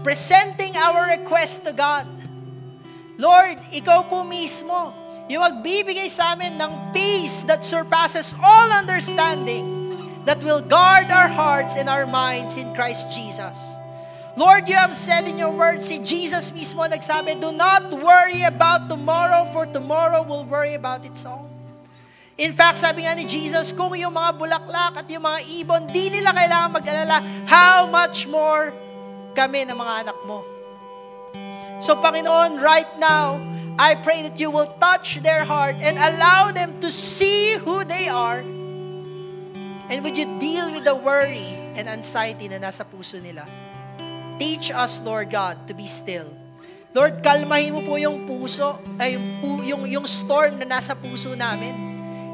F: presenting our request to God. Lord, ikaw po mismo, yung magbibigay sa amin ng peace that surpasses all understanding, that will guard our hearts and our minds in Christ Jesus. Lord, you have said in your word, si Jesus mismo nagsabi, do not worry about tomorrow, for tomorrow will worry about its own. In fact, sabi nga ni Jesus, kung yung mga bulaklak at yung mga ibon, di nila kailangan mag-alala, how much more kami ng mga anak mo. So Panginoon, right now, I pray that you will touch their heart and allow them to see who they are. And would you deal with the worry and anxiety na nasa puso nila? Teach us, Lord God, to be still. Lord, kalmahin mo po yung puso, yung storm na nasa puso namin.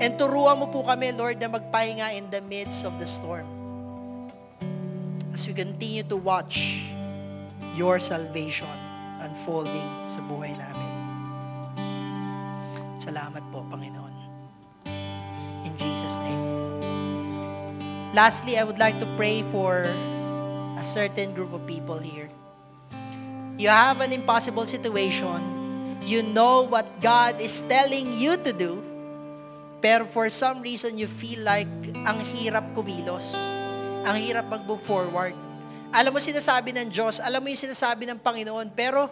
F: And turuan mo po kami, Lord, na magpahinga in the midst of the storm. As we continue to watch your salvation unfolding sa buhay namin. Salamat po, Panginoon. In Jesus' name. Lastly, I would like to pray for a certain group of people here. You have an impossible situation. You know what God is telling you to do, pero for some reason, you feel like ang hirap kumilos. Ang hirap mag-move forward. Alam mo sinasabi ng Diyos, alam mo yung sinasabi ng Panginoon, pero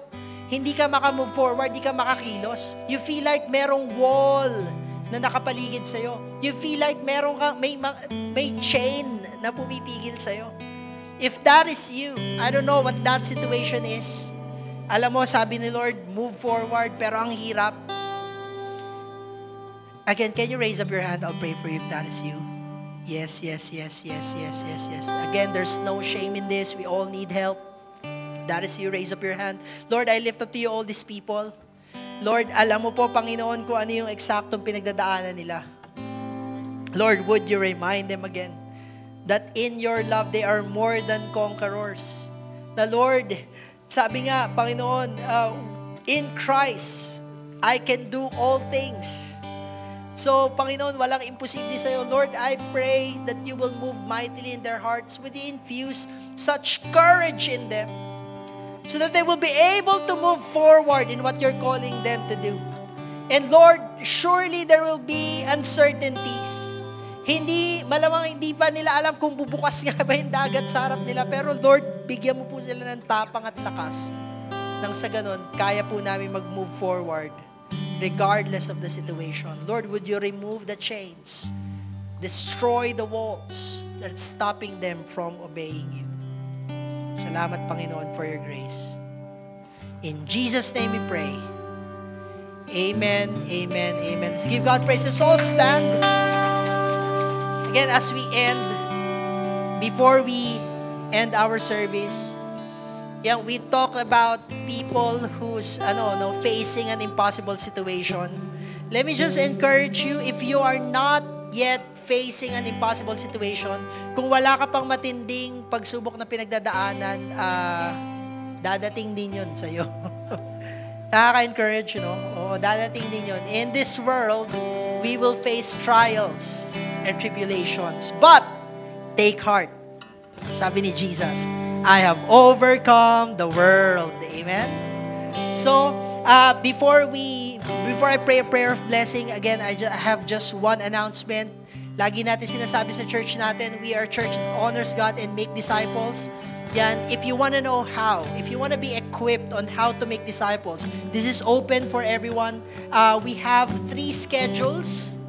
F: hindi ka maka-move forward, hindi ka makakilos. You feel like merong wall na nakapaligid sa'yo. You feel like meron kang, may chain na pumipigil sa'yo. If that is you, I don't know what that situation is. Alam mo, sabi ni Lord, move forward, pero ang hirap. Again, can you raise up your hand? I'll pray for you if that is you. Yes. Again, there's no shame in this. We all need help. That is you. Raise up your hand. Lord, I lift up to you all these people. Lord, alam mo po, Panginoon, kung ano yung eksaktong pinagdadaanan nila. Lord, would you remind them again that in your love, they are more than conquerors. Na Lord, sabi nga, Panginoon, in Christ, I can do all things. So, Panginoon, walang imposible sa'yo. Lord, I pray that you will move mightily in their hearts. Would you infuse such courage in them so that they will be able to move forward in what you're calling them to do. And Lord, surely there will be uncertainties. Malamang hindi pa nila alam kung bubukas nga ba yung dagat sa harap nila. Pero Lord, bigyan mo po sila ng tapang at lakas. Nang sa ganun, kaya po namin mag-move forward regardless of the situation. Lord, would you remove the chains, destroy the walls that's stopping them from obeying you. Salamat, Panginoon, for your grace. In Jesus' name we pray. Amen. Let's give God praise. Let's all stand. Again, as we end, before we end our service, we talk about people who's facing an impossible situation. Let me just encourage you, if you are not yet facing an impossible situation, kung wala ka pang matinding pagsubok na pinagdadaanan, dadating din yun sa'yo. Nakaka-encourage, dadating din yun. In this world, we will face trials and tribulations. But, take heart. Sabi ni Jesus, I have overcome the world. Amen? So, before I pray a prayer of blessing, again, I have just one announcement. Lagi natin sinasabi sa church natin, we are a church that honors God and make disciples. Yan, if you want to know how, if you want to be equipped on how to make disciples, this is open for everyone. We have 3 schedules.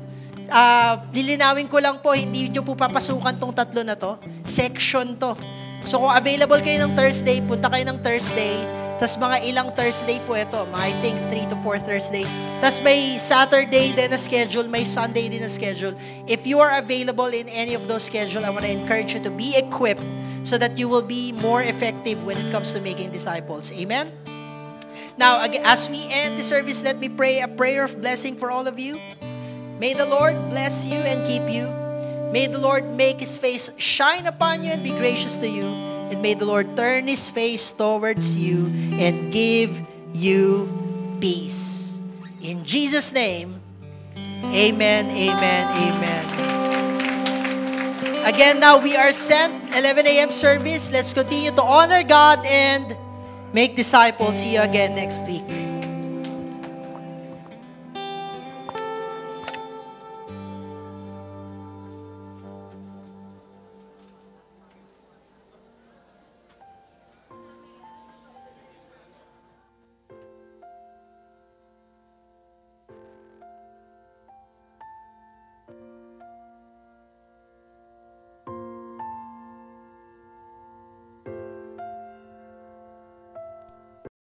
F: Lilinawin ko lang po, hindi nyo po papasukan tong 3 na to. Section to. So kung available kayo ng Thursday, punta kayo ng Thursday. Tapos mga ilang Thursday po ito. I think 3 to 4 Thursdays. Tapos may Saturday din na schedule, may Sunday din na schedule. If you are available in any of those schedules, I want to encourage you to be equipped so that you will be more effective when it comes to making disciples. Amen? Now, as we end the service, let me pray a prayer of blessing for all of you. May the Lord bless you and keep you. May the Lord make His face shine upon you and be gracious to you. And may the Lord turn His face towards you and give you peace. In Jesus' name, amen, amen, amen. Again, now we are sent 11 a.m. service. Let's continue to honor God and make disciples. See you again next week.